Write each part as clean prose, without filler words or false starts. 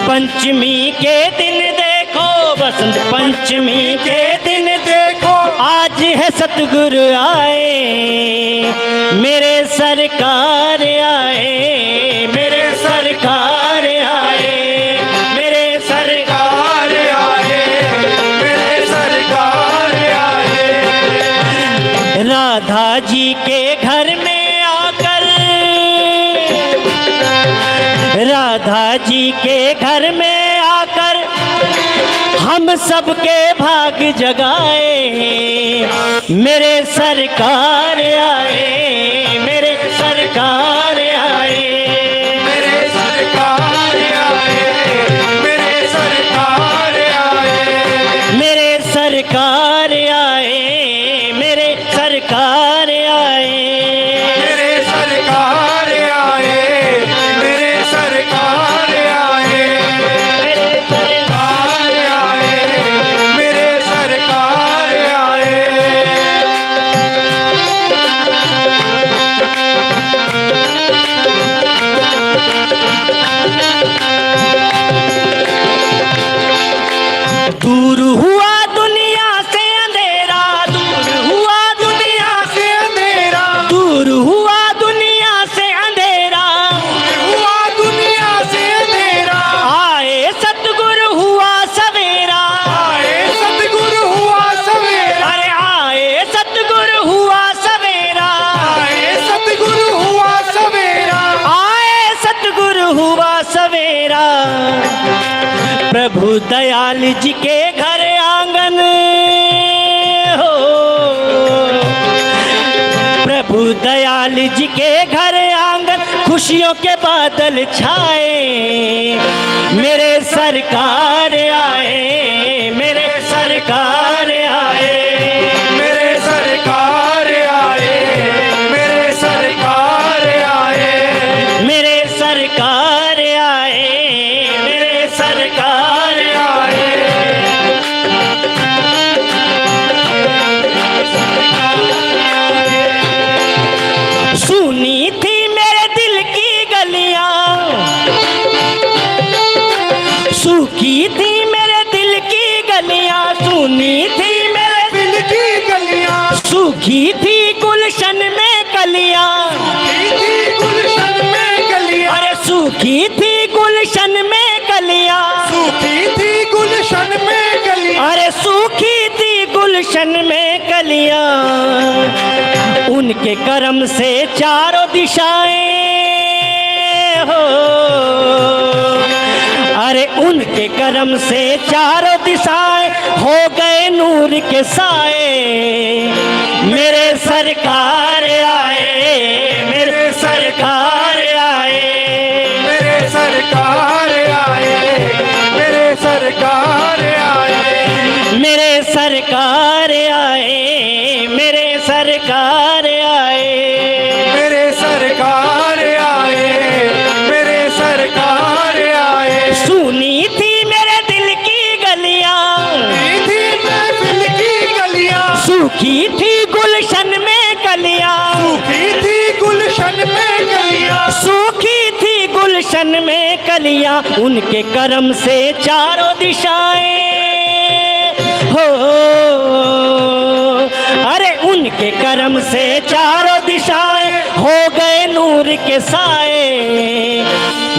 पंचमी के दिन देखो, बसंत पंचमी के दिन देखो, आज है सतगुरु आए, मेरे सरकार आए, मेरे सरकार आए, मेरे सरकार आए, मेरे सरकार आए। राधा जी के घर में आकर, राधा जी के घर में आकर हम सबके भाग जगाए, मेरे सरकार आए, मेरे सरकार आए, मेरे सरकार आए, मेरे सरकार आए, मेरे सरकार आए, मेरे सरकार आए, मेरे सरकार आए, मेरे सरकार आए, मेरे सरकार आए, मेरे सरकार आए। दूर हुआ दुनिया से अंधेरा, दूर हुआ दुनिया से अंधेरा, दूर हुआ दुनिया से अंधेरा, हुआ दुनिया से अंधेरा, आए सतगुरु हुआ सवेरा, आए सतगुरु हुआ सवेरा, अरे आए सतगुरु हुआ सवेरा, आए सतगुरु हुआ सवेरा, आए सतगुरु हुआ सवेरा। प्रभु दयाल जी के घर आंगन हो, प्रभु दयाल जी के घर आंगन खुशियों के बादल छाए, मेरे सरकार आए, मेरे सरकार आए, मेरे सरकार आए, मेरे सरकार आए, मेरे सरकार आए, मेरे सरकार आए। सुनी थी मेरे दिल की गलियां, सूखी थी मेरे दिल की गलियां, सुनी थी मेरे दिल की गलियां, सूखी थी गुलशन में कलियां, गुलशन में कलियां, अरे सूखी थी गुलशन में कलियां, सूखी थी गुलशन में कलियां, अरे सूखी थी गुलशन में कलियां। उनके कर्म से चारों दिशाएं हो, अरे उनके कर्म से चारों दिशाएं हो गए नूर के साए, मेरे सरकार आए, मेरे सरकार आए, मेरे सरकार आए, मेरे सरकार आए, मेरे सरकार आए, मेरे सरकार आए, मेरे सरकार आए, मेरे सरकार आए। सुनी थी मेरे दिल की गलियां, थी मेरे दिल की गलियां, सूखी थी गुलशन में कलियां, सूखी थी गुलशन में कलियां, सूखी थी गुलशन में कलियां। उनके कर्म से चारों दिशाएं हो, अरे उनके कर्म से चारों दिशाएं हो गए नूर के साए,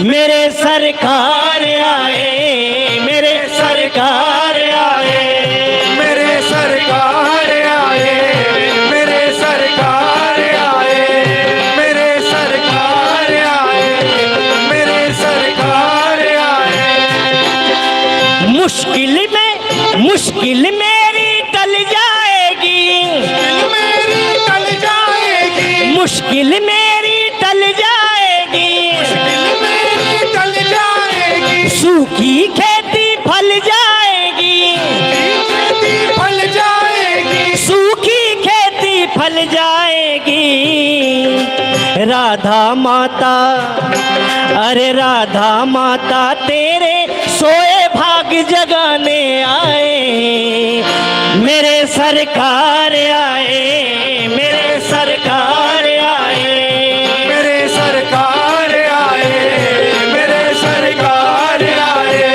मेरे सरकार आए, मेरे सरकार आए, मेरे सरकार आए, मेरे सरकार आए, मेरे सरकार आए, मेरे सरकार आए। मुश्किल मेरी टल जाएगी, मेरी टल जाएगी, मुश्किल मेरी टल जाएगी, मेरी टल जाएगी, सूखी खेती फल जाएगी, खेती फल जाएगी, सूखी खेती फल जाएगी। राधा माता, अरे राधा माता तेरे सोए भाग जगाने आए, मेरे सरकार आए, मेरे सरकार आए, मेरे सरकार आए, मेरे सरकार आए,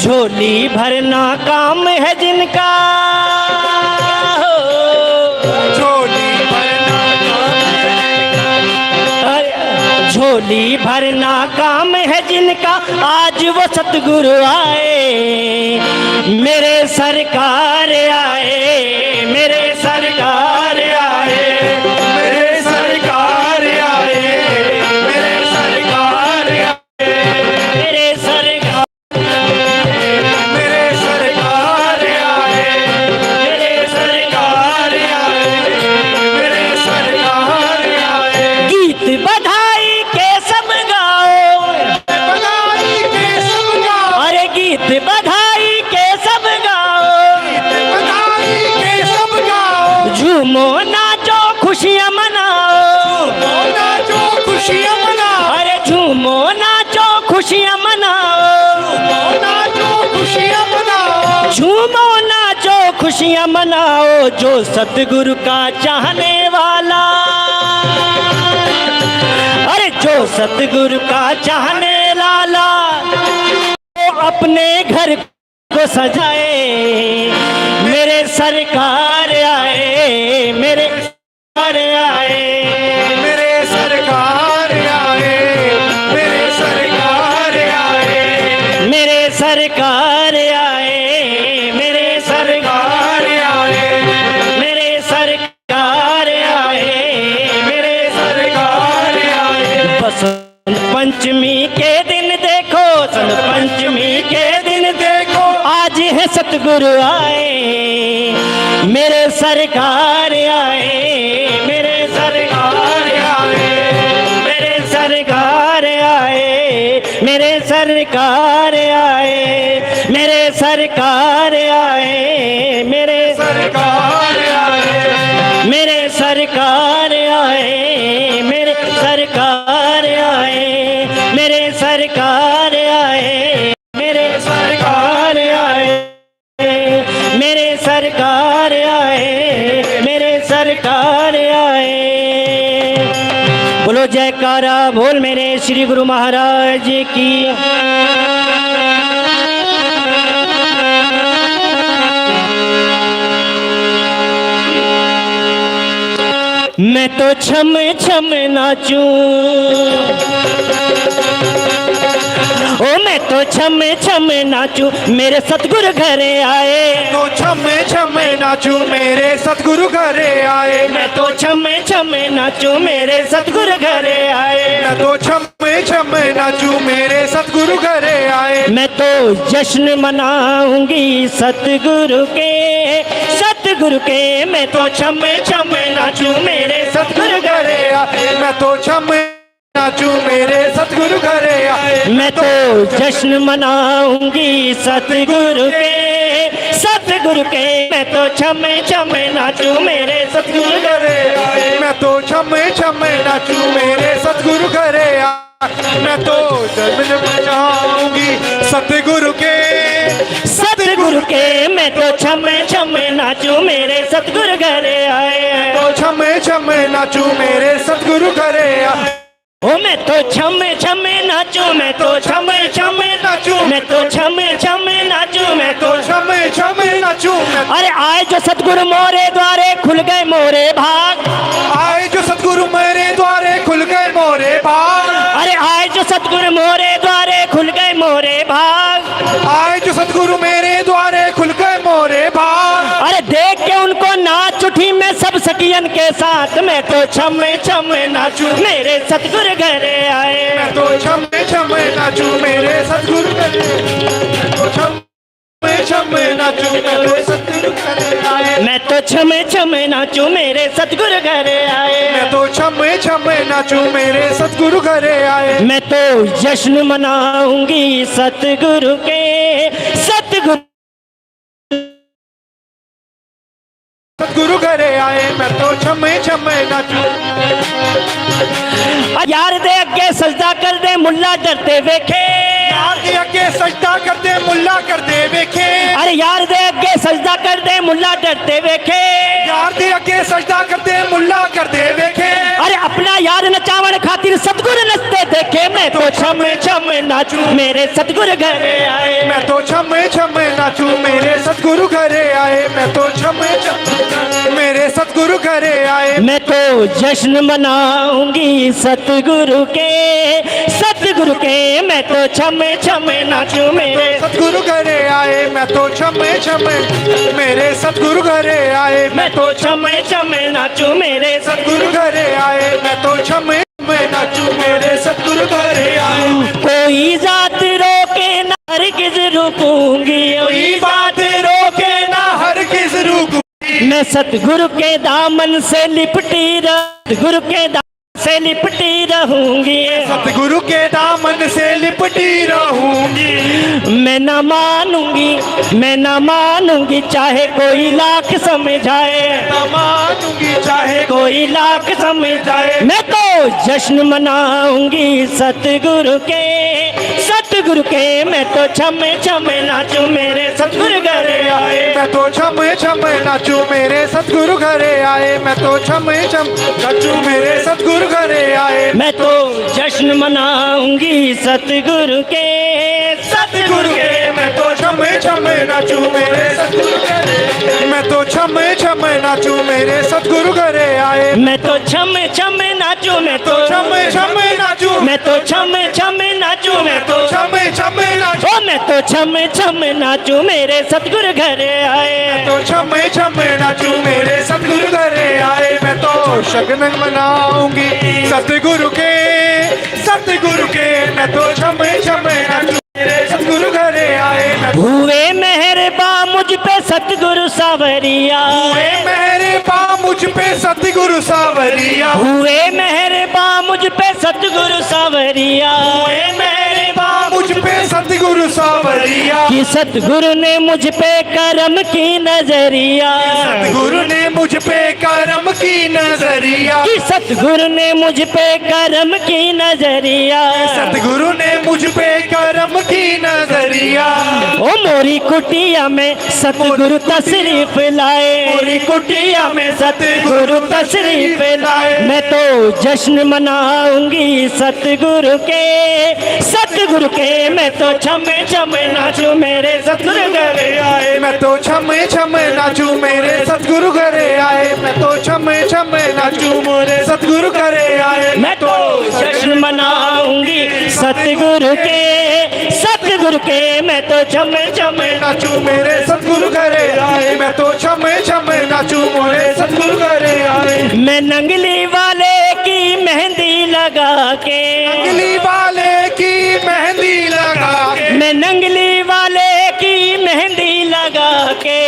झोली भरना काम है जिनका, झोली भरना झोली भरना काम है जिनका, आज वो सतगुरु आए, मेरे सरकार आए, मेरे सरकार आए, मेरे सरकार आए, मेरे सरकार आए, मेरे सरकार, मेरे सरकार आए, मेरे सरकार आए, मेरे सरकार आए। गीत बधाई के सब गाओ, बधाई के सब गाओ, अरे गीत बधाई के सब गाओ, बधाई के सब गाओ, झूमो नाचो खुशियाँ मनाओ, नाचो खुशियाँ मनाओ, अरे झूमो नाचो खुशियाँ मनाओ, नाचो खुशियाँ मनाओ, झूमो नाचो खुशियाँ मनाओ, जो सतगुरु का चाहने वाला, अरे जो सतगुरु का चाहने लाला, वो अपने घर को सजाए, मेरे सरकार आए, मेरे सरकार आए, मेरे सरकार आए, मेरे सरकार आए, मेरे सरकार आए, मेरे सरकार आए, मेरे सरकार आए, मेरे सरकार आए। बसंत पंचमी के दिन देखो, बसंत पंचमी के दिन देखो, आज है सतगुरु आए, मेरे सरकार आए, मेरे सरकार आए, मेरे सरकार आए, मेरे सरकार आए, मेरे सरकार आए, मेरे सरकार आए, मेरे सरकार आए, मेरे सरकार आए, मेरे सरकार आए, मेरे सरकार आए, मेरे सरकार आए, मेरे सरकार आए। बोलो जयकारा बोल मेरे श्री गुरु महाराज की। मैं तो छम छम नाचूं, ओ मैं तो छम छम नाचूं, मेरे सतगुरु घरे आए, तो छमे छमे नाचू मेरे सतगुरु घरे आए, मैं तो छम छम नाचूं, मेरे सतगुरु घरे आए, मैं तो छमे छमे नाचू मेरे सतगुरु घरे आए, मैं तो जश्न मनाऊंगी सतगुरु के, सतगुरु के, मैं तो छम छम नाचूं, मेरे सतगुरु घरे आए, मैं तो छमे नाचू मेरे सतगुरु घरे आए, मैं तो जश्न मनाऊंगी सतगुरु के, सतगुरु के, मैं तो छमे छमे नाचूं, मेरे सतगुरु घरे आए, मैं तो छमे छमे नाचू मेरे सतगुरु घरे आए, मैं तो जश्न मनाऊंगी सतगुरु के, सतगुरु के, मैं तो छमे छमे नाचूं, मेरे सतगुरु घरे आए, तो छमे छमे नाचू मेरे सतगुरु घरे आए, ओ मैं तो छमे छमे नाचूं, मैं तो छमे छमे नाचूं, मैं तो छमे छमे नाचूं, मैं तो छमे छमे नाचू, अरे आए जो सतगुरु मोरे द्वारे खुल गए मोरे भाग, आए जो सतगुरु मेरे द्वारे खुल गए मोरे भाग, अरे आए जो सतगुरु मोरे द्वारे खुल गए मोरे भाग, आए जो सतगुरु मेरे द्वारे खुल गए मोरे भाग, अरे देख के उनको नाच उठी मैं सब सखियन के साथ, मैं तो छमे छमे नाचूं, मेरे सतगुरु घरे आए, मैं तो छमे छमे नाचू मेरे सतगुरु घरे, मैं तो छमे छमे नाचू मेरे सतगुरु घरे आए, मैं तो छमे छमे नाचूं, मेरे सतगुरु घरे आए, मैं तो छमे छमे नाचू मेरे सतगुरु घरे आए, मैं तो जश्न मनाऊंगी सतगुरु के, सतगुरु सतगुरु घरे आए, मैं तो छमे छमे नाचू, यार दे अगे सजदा कर दे मुल्ला डरते वेखे, यार दे अगे सजदा करते मुल्ला करते वेखे, अरे यार दे अगे सजदा कर दे मुल्ला डरते वेखे, यार दे अगे सजदा करते मुल्ला करते वेखे, अरे अपना यार नचावन खातिर सतगुरु नचते देखे मैं तो छम छम नाचूं मेरे सतगुरु घरे आए। मैं तो छम छम नाचूं मेरे सतगुरु घरे आए। मैं तो छम छम मेरे सतगुरु घरे आए। मैं तो जश्न मनाऊंगी सतगुरु के मैं तो छम छम नाचूं मेरे सतगुरु घरे आए। मैं तो छम छम मेरे सतगुरु घरे आए। मैं तो छम छम नाचूं मेरे सतगुरु घरे आए। मैं तो छम छम नाचूं मेरे सतगुरु घरे आए। कोई जात रोके ना हरगिज़ रुकूंगी कोई बात रोके ना हर किस रुक। मैं सतगुरु के दामन से लिपटी सतगुरु के दामन से लिपटी रहूंगी। सतगुरु के दामन से लिपटी रहूंगी। मैं न मानूंगी चाहे कोई लाख समझाए। न मानूंगी चाहे कोई लाख समझाए। मैं तो जश्न मनाऊंगी सतगुरु के मैं तो छम छम नाचूं मेरे सतगुरु घरे आए। मैं तो छम छम नाचूं मेरे सतगुरु घरे आए। मैं तो छम छम नाचूं मेरे सतगुरु घरे आए। मैं तो जश्न मनाऊंगी सतगुरु के मैं तो छम छम नाचूं मेरे सतगुरु घरे। मैं तो छम छम नाचूं मेरे सतगुरु घरे आए। मैं तो छम छम नाचूं मैं तो छम छम नाचूं मैं तो छम छम नाचूं मैं तो छम छम नाचूं। ओ मैं तो छम छम नाचूं मेरे सतगुरु घरे आए। तो छम छम नाचूं मेरे सतगुरु घरे आए। मैं तो शगन मनाऊंगी सतगुरु के मैं तो छम छम नाचूं मेरे सतगुरु घरे आए। मैं हुए मेहरबा मुझ पे सतगुरु सावरिया। हुए मेहरबा मुझ पे सतगुरु सावरिया। हुए मेहरबा मुझ पे सतगुरु सावरिया। हुए मेहरबा मुझ पे सतगुरु सावरिया। कि सतगुरु ने मुझ पे करम की नजरिया। सतगुरु ने मुझ पे करम की नजरिया। कि सतगुरु ने मुझ पे करम की नजरिया। सतगुरु ने मुझ पे करम की नजरिया। ओ मोरी कुटिया में सतगुरु तशरीफ लाए। मोरी कुटिया में सतगुरु तशरीफ लाए। मैं तो जश्न मनाऊंगी सतगुरु के मैं तो छम छम नाचूं मेरे सतगुरु घरे आए। मैं तो छम छम नाचूं मेरे सतगुरु घरे आए। मैं तो छम छम नाचूं मेरे सतगुरु घरे आए। मैं तो जश्न मनाऊंगी सतगुरु के मैं तो छम छम नाचूं मेरे सतगुरु घरे आए। मैं तो छम छम नाचूं मेरे सतगुरु घरे आए। मैं नंगली वाले की मेहंदी लगा के नंगली वाले की मेहंदी लगा के। मैं नंगली वाले की मेहंदी लगा के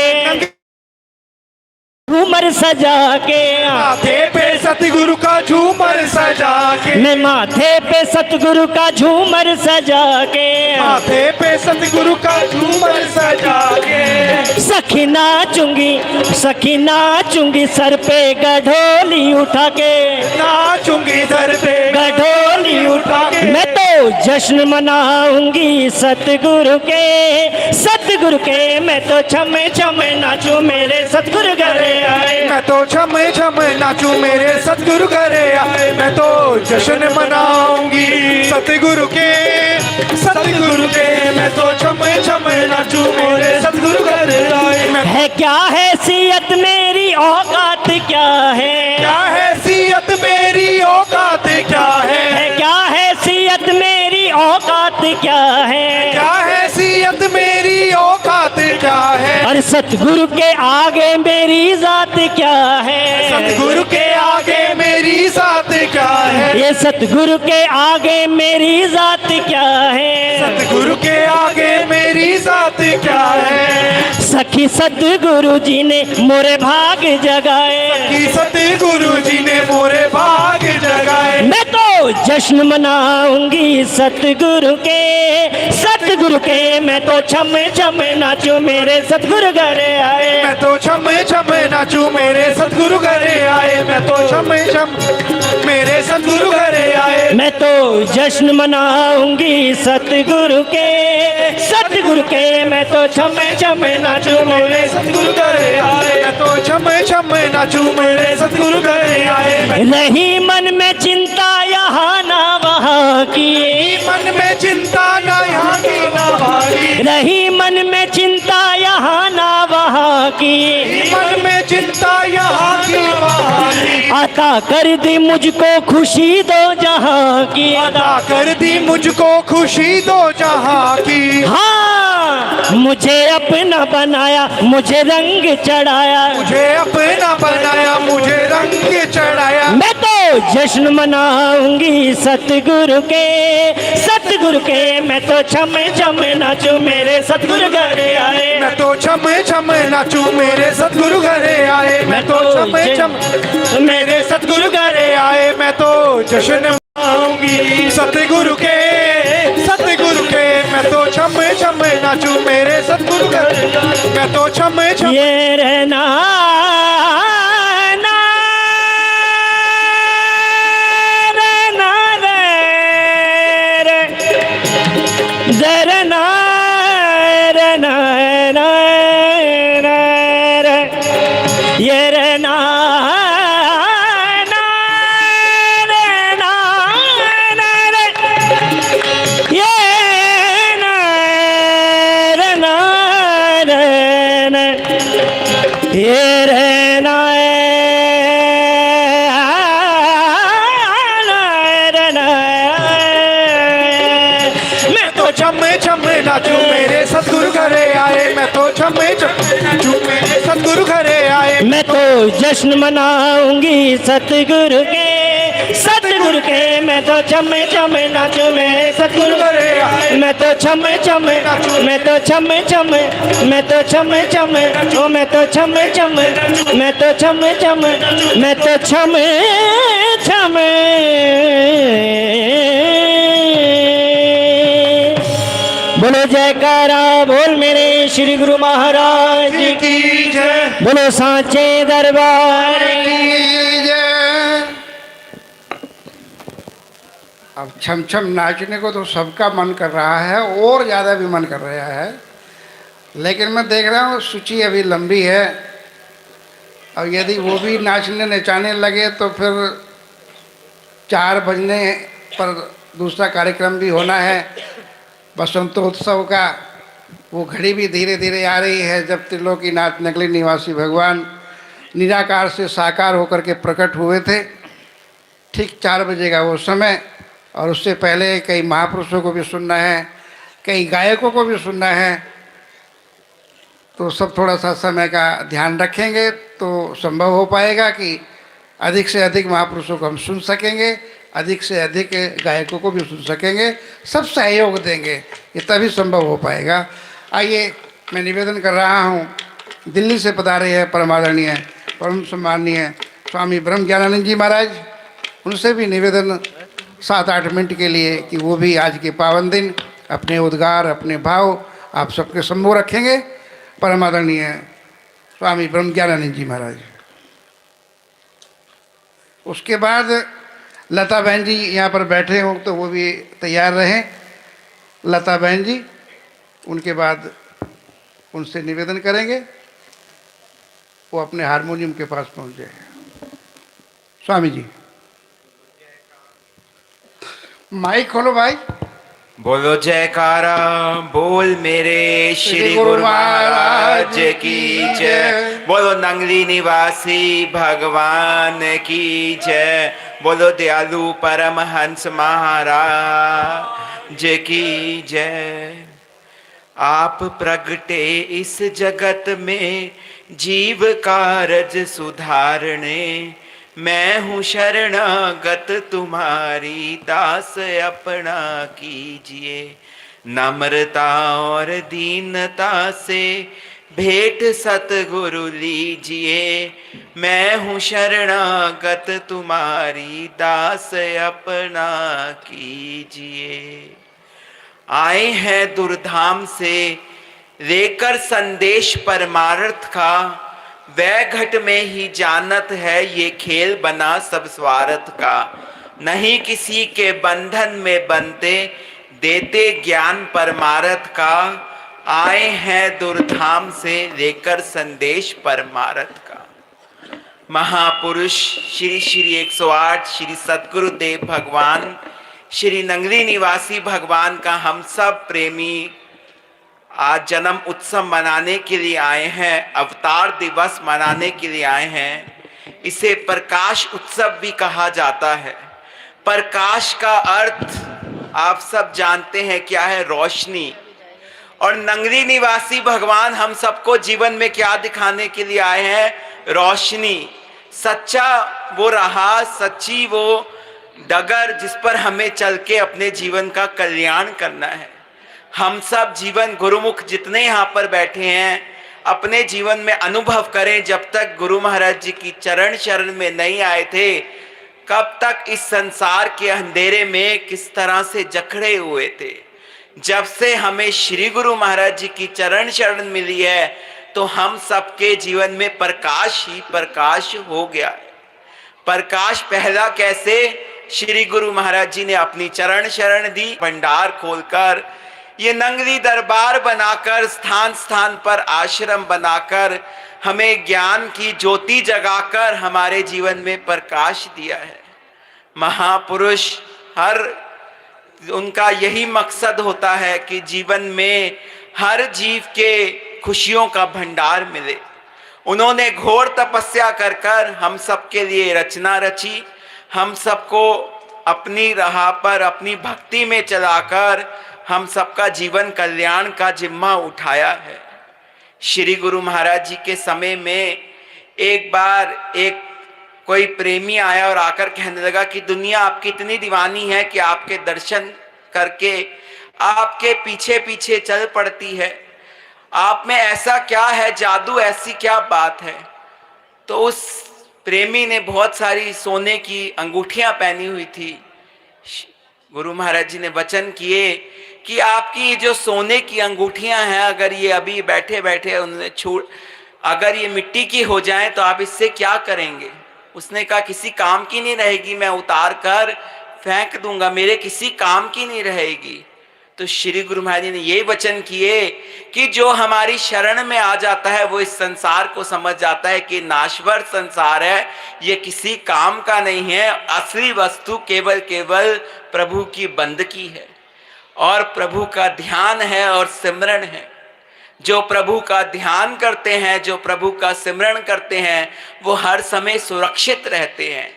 झूमर सजा के माथे पे सतगुरु का झूमर सजा के। मैं माथे पे सतगुरु का झूमर सजा के माथे पे सतगुरु का झूमर सजा के। सखी नाचूंगी सर पे गढोली उठा के। नाचूंगी सर पे गढोली उठा के। मैं तो जश्न मनाऊंगी सतगुरु के मैं तो छम छम नाचूं मेरे सतगुरु घरे आए। मैं तो छम छम नाचूं मेरे सतगुरु घरे आए। मैं तो जश्न मनाऊंगी सतगुरु के मैं तो छम छम नाचूं मेरे सतगुरु घरे आए। है क्या हैसियत मेरी औकात क्या है। क्या हैसियत मेरी औकात क्या है। क्या हैसियत मेरी औकात क्या है। क्या हैसियत मेरी औकात क्या है। और सतगुरु के आगे मेरी जात क्या है। सतगुरु के आगे मेरी जात क्या है। ये सतगुरु के आगे मेरी जात क्या है। सतगुरु के आगे मेरी जात क्या है। सखी सतगुरु जी ने मोरे भाग जगाए। कि सतगुरु जी ने मोरे भाग जगाए। मैं तो जश्न मनाऊंगी सतगुरु के मैं तो छम छम नाचूं मेरे सतगुरु घरे आए। मैं तो छम छम नाचूं मेरे सतगुरु घरे आए। मैं तो छम छम मेरे सतगुरु घरे आए। मैं तो जश्न मनाऊंगी सतगुरु के मैं तो छम छम नाचूं मेरे सतगुरु घरे आए। मैं तो छम छम नाचूं मेरे सतगुरु घरे आए। रही मन में चिंता यहाँ ना वहाँ की, मन में चिंता ना यहाँ की ना वहाँ की, रही मन में चिंता यहाँ ना वहाँ की, मन में चिंता यहाँ की वहाँ की, अता कर दी मुझको खुशी दो जहाँ की, अदा कर दी मुझको खुशी दो जहाँ की। हाँ मुझे अपना बनाया, मुझे रंग चढ़ाया, मुझे अपना बनाया, मुझे रंग चढ़ाया। मैं तो जश्न मनाऊंगी सतगुरु के, सतगुरु के। मैं तो छम छम नाचूं मेरे सतगुरु घर आए, मैं तो छम छम नाचूं मेरे सतगुरु घरे आए, मैं तो छम छम मेरे सतगुरु घरे आए। मैं तो जश्न मनाऊंगी सतगुरु के, सतगुरु के। मैं तो छम छम नाचूं मेरे सतगुरु घरे, मैं तो छम छम। ये रहना नाचूं मेरे सतगुरु घरे आए, मैं तो छम छम नाचूं मेरे सतगुरु घरे आए। मैं तो जश्न मनाऊंगी सतगुरु के, सतगुरु के। मैं तो छम छम नाचूं मेरे सतगुरु घरे आए, मैं तो छम छम नाचूं, मैं तो छम छम, मैं तो छम छम, ओ मैं तो छम छम, मैं तो छम छम, मैं तो छम छम। बोलो जयकारा बोल मेरे श्री गुरु महाराज की जय, बोलो सांचे दरबार की जय। अब छम छम नाचने को तो सबका मन कर रहा है और ज़्यादा भी मन कर रहा है, लेकिन मैं देख रहा हूँ सूची अभी लंबी है। अब यदि वो भी नाचने नचाने लगे तो फिर 4 बजने पर दूसरा कार्यक्रम भी होना है बसंतोत्सव का। वो घड़ी भी धीरे धीरे आ रही है जब त्रिलोकीनाथ नगली निवासी भगवान निराकार से साकार होकर के प्रकट हुए थे। ठीक 4 बजे का वो समय, और उससे पहले कई महापुरुषों को भी सुनना है, कई गायकों को भी सुनना है। तो सब थोड़ा सा समय का ध्यान रखेंगे तो संभव हो पाएगा कि अधिक से अधिक महापुरुषों को हम सुन सकेंगे, अधिक से अधिक गायकों को भी सुन सकेंगे। सब सहयोग देंगे, ये तभी संभव हो पाएगा। आइए, मैं निवेदन कर रहा हूँ, दिल्ली से पधारे हैं परमादरणीय परम सम्माननीय स्वामी ब्रह्म ज्ञानानंद जी महाराज, उनसे भी निवेदन 7-8 मिनट के लिए कि वो भी आज के पावन दिन अपने उद्गार, अपने भाव आप सबके सम्मुख रखेंगे। परमादरणीय स्वामी ब्रह्म ज्ञानानंद जी महाराज। उसके बाद लता बहन जी यहाँ पर बैठे हों तो वो भी तैयार रहें। लता बहन जी, उनके बाद उनसे निवेदन करेंगे वो अपने हारमोनियम के पास पहुँच जाए। स्वामी जी, माइक खोलो भाई। बोलो जयकारा बोल मेरे श्री गुरु महाराज की जय। बोलो नंगली निवासी भगवान की जय। बोलो दयालु परमहंस महाराज की जय। आप प्रगटे इस जगत में जीव कारज सुधारने, मैं हूँ शरणागत तुम्हारी दास अपना कीजिए। नम्रता और दीनता से भेंट सतगुरु लीजिए, मैं हूँ शरणागत तुम्हारी दास अपना कीजिए। आए हैं दुर्धाम से लेकर संदेश परमार्थ का, वह घट में ही जानत है ये खेल बना सब स्वार्थ का। नहीं किसी के बंधन में बनते, देते ज्ञान परमार्थ का। आए हैं दुर्धाम से लेकर संदेश परमार्थ का। महापुरुष श्री श्री 108 श्री सतगुरुदेव भगवान श्री नंगरी निवासी भगवान का हम सब प्रेमी आज जन्म उत्सव मनाने के लिए आए हैं, अवतार दिवस मनाने के लिए आए हैं। इसे प्रकाश उत्सव भी कहा जाता है। प्रकाश का अर्थ आप सब जानते हैं क्या है, रोशनी। और नंगरी निवासी भगवान हम सबको जीवन में क्या दिखाने के लिए आए हैं, रोशनी। सच्चा वो राह, सच्ची वो डगर जिस पर हमें चल के अपने जीवन का कल्याण करना है। हम सब जीवन गुरुमुख जितने यहाँ पर बैठे हैं अपने जीवन में अनुभव करें, जब तक गुरु महाराज जी की चरण शरण में नहीं आए थे कब तक इस संसार के अंधेरे में किस तरह से जकड़े हुए थे। जब से हमें श्री गुरु महाराज जी की चरण शरण मिली है तो हम सबके जीवन में प्रकाश ही प्रकाश हो गया। प्रकाश पहला कैसे, श्री गुरु महाराज जी ने अपनी चरण शरण दी, भंडार खोलकर, ये नंगरी दरबार बनाकर, स्थान स्थान पर आश्रम बनाकर, हमें ज्ञान की ज्योति जगाकर हमारे जीवन में प्रकाश दिया है। महापुरुष हर उनका यही मकसद होता है कि जीवन में हर जीव के खुशियों का भंडार मिले। उन्होंने घोर तपस्या कर कर हम सबके लिए रचना रची, हम सबको अपनी राह पर अपनी भक्ति में चलाकर हम सबका जीवन कल्याण का जिम्मा उठाया है। श्री गुरु महाराज जी के समय में एक बार एक कोई प्रेमी आया और आकर कहने लगा कि दुनिया आपकी इतनी दीवानी है कि आपके दर्शन करके आपके पीछे पीछे चल पड़ती है। आप में ऐसा क्या है जादू, ऐसी क्या बात है? तो उस प्रेमी ने बहुत सारी सोने की अंगूठियां पहनी हुई थी। गुरु महाराज जी ने वचन किए कि आपकी जो सोने की अंगूठियां हैं, अगर ये अभी बैठे बैठे उन्होंने छूट, अगर ये मिट्टी की हो जाएं तो आप इससे क्या करेंगे? उसने कहा किसी काम की नहीं रहेगी, मैं उतार कर फेंक दूंगा, मेरे किसी काम की नहीं रहेगी। तो श्री गुरु महाराज जी ने ये वचन किए कि जो हमारी शरण में आ जाता है वो इस संसार को समझ जाता है कि नाशवर संसार है, ये किसी काम का नहीं है। असली वस्तु केवल केवल प्रभु की बंदगी है और प्रभु का ध्यान है और सिमरन है। जो प्रभु का ध्यान करते हैं, जो प्रभु का सिमरन करते हैं, वो हर समय सुरक्षित रहते हैं।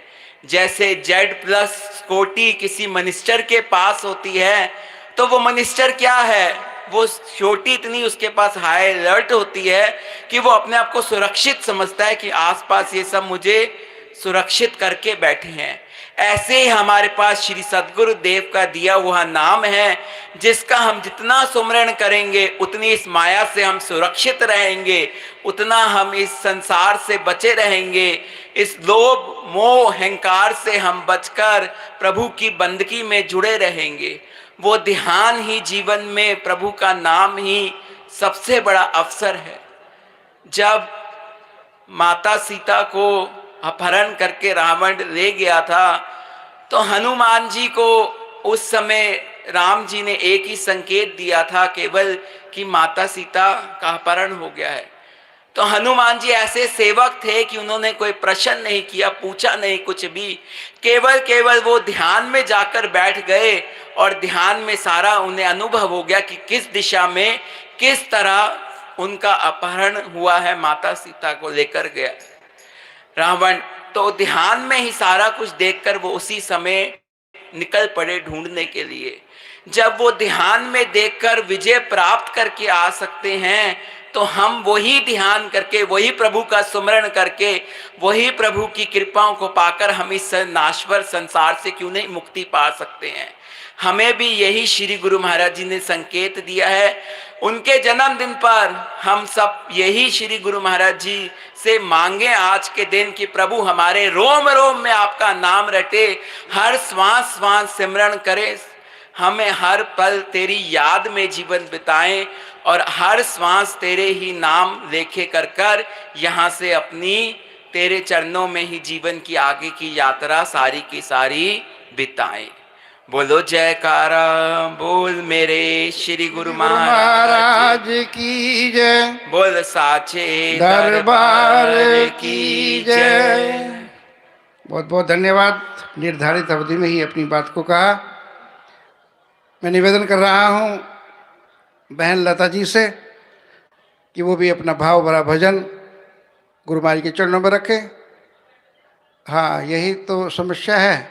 जैसे Z+ कोटि किसी मिनिस्टर के पास होती है तो वो मिनिस्टर क्या है, वो छोटी इतनी उसके पास हाई अलर्ट होती है कि वो अपने आप को सुरक्षित समझता है कि आसपास ये सब मुझे सुरक्षित करके बैठे हैं। ऐसे ही हमारे पास श्री सद्गुरु देव का दिया हुआ नाम है, जिसका हम जितना सुमरण करेंगे उतनी इस माया से हम सुरक्षित रहेंगे, उतना हम इस संसार से बचे रहेंगे। इस लोभ मोह अहंकार से हम बचकर प्रभु की बंदगी में जुड़े रहेंगे। वो ध्यान ही जीवन में, प्रभु का नाम ही सबसे बड़ा अवसर है। जब माता सीता को अपहरण करके रावण ले गया था तो हनुमान जी को उस समय राम जी ने एक ही संकेत दिया था केवल कि माता सीता का अपहरण हो गया है। तो हनुमान जी ऐसे सेवक थे कि उन्होंने कोई प्रश्न नहीं किया, पूछा नहीं कुछ भी, केवल वो ध्यान में जाकर बैठ गए और ध्यान में सारा उन्हें अनुभव हो गया कि किस दिशा में किस तरह उनका अपहरण हुआ है, माता सीता को लेकर गया रावण। तो ध्यान में ही सारा कुछ देखकर वो उसी समय निकल पड़े ढूंढने के लिए। जब वो ध्यान में देखकर विजय प्राप्त करके आ सकते हैं तो हम वही ध्यान करके, वही प्रभु का सुमरण करके, वही प्रभु की कृपाओं को पाकर हम इस नाश्वर संसार से क्यों नहीं मुक्ति पा सकते हैं। हमें भी यही श्री गुरु महाराज जी ने संकेत दिया है। उनके जन्मदिन पर हम सब यही श्री गुरु महाराज जी से मांगे आज के दिन कि प्रभु हमारे रोम रोम में आपका नाम रटे, हर श्वास श्वास सिमरण करें, हमें हर पल तेरी याद में जीवन बिताएं और हर श्वास तेरे ही नाम लेखे कर कर यहाँ से अपनी तेरे चरणों में ही जीवन की आगे की यात्रा सारी की सारी बिताएं। बोलो जयकारा बोल मेरे श्री गुरु महाराज की जय, बोल साचे दरबार की जय। बहुत बहुत धन्यवाद। निर्धारित अवधि में ही अपनी बात को कहा। मैं निवेदन कर रहा हूँ बहन लता जी से कि वो भी अपना भाव भरा भजन गुरु महाराज के चरणों में रखे। हाँ, यही तो समस्या है,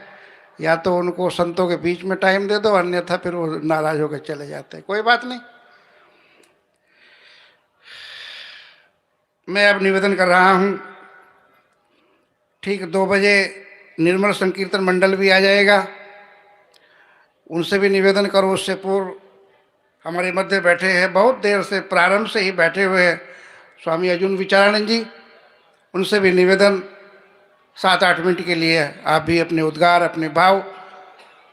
या तो उनको संतों के बीच में टाइम दे दो, अन्यथा फिर वो नाराज होकर चले जाते हैं। कोई बात नहीं, मैं अब निवेदन कर रहा हूँ। ठीक 2 बजे निर्मल संकीर्तन मंडल भी आ जाएगा, उनसे भी निवेदन करो। उससे पूर्व हमारे मध्य बैठे हैं, बहुत देर से प्रारंभ से ही बैठे हुए हैं स्वामी अर्जुन विचारानंद जी, उनसे भी निवेदन 7-8 मिनट के लिए आप भी अपने उद्गार, अपने भाव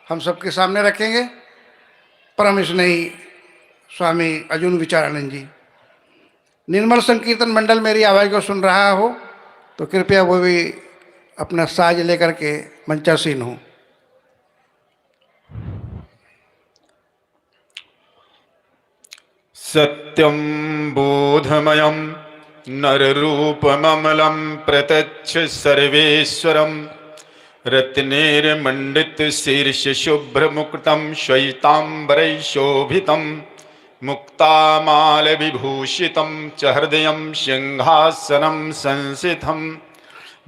हम सबके सामने रखेंगे। परम स्नेही स्वामी अर्जुन विचारानंद जी, निर्मल संकीर्तन मंडल मेरी आवाज़ को सुन रहा हो तो कृपया वो भी अपना साज लेकर के मंचासीन हो। सत्यं बोधमयं नररूपममलं प्रत्यक्ष सर्वेश्वरं रत्नैर्मण्डितशीर्षशुभ्रमुकुटं श्वेताम्बरैशोभितं मुक्तामालविभूषितं च हृदयं सिंहासनं संस्थितं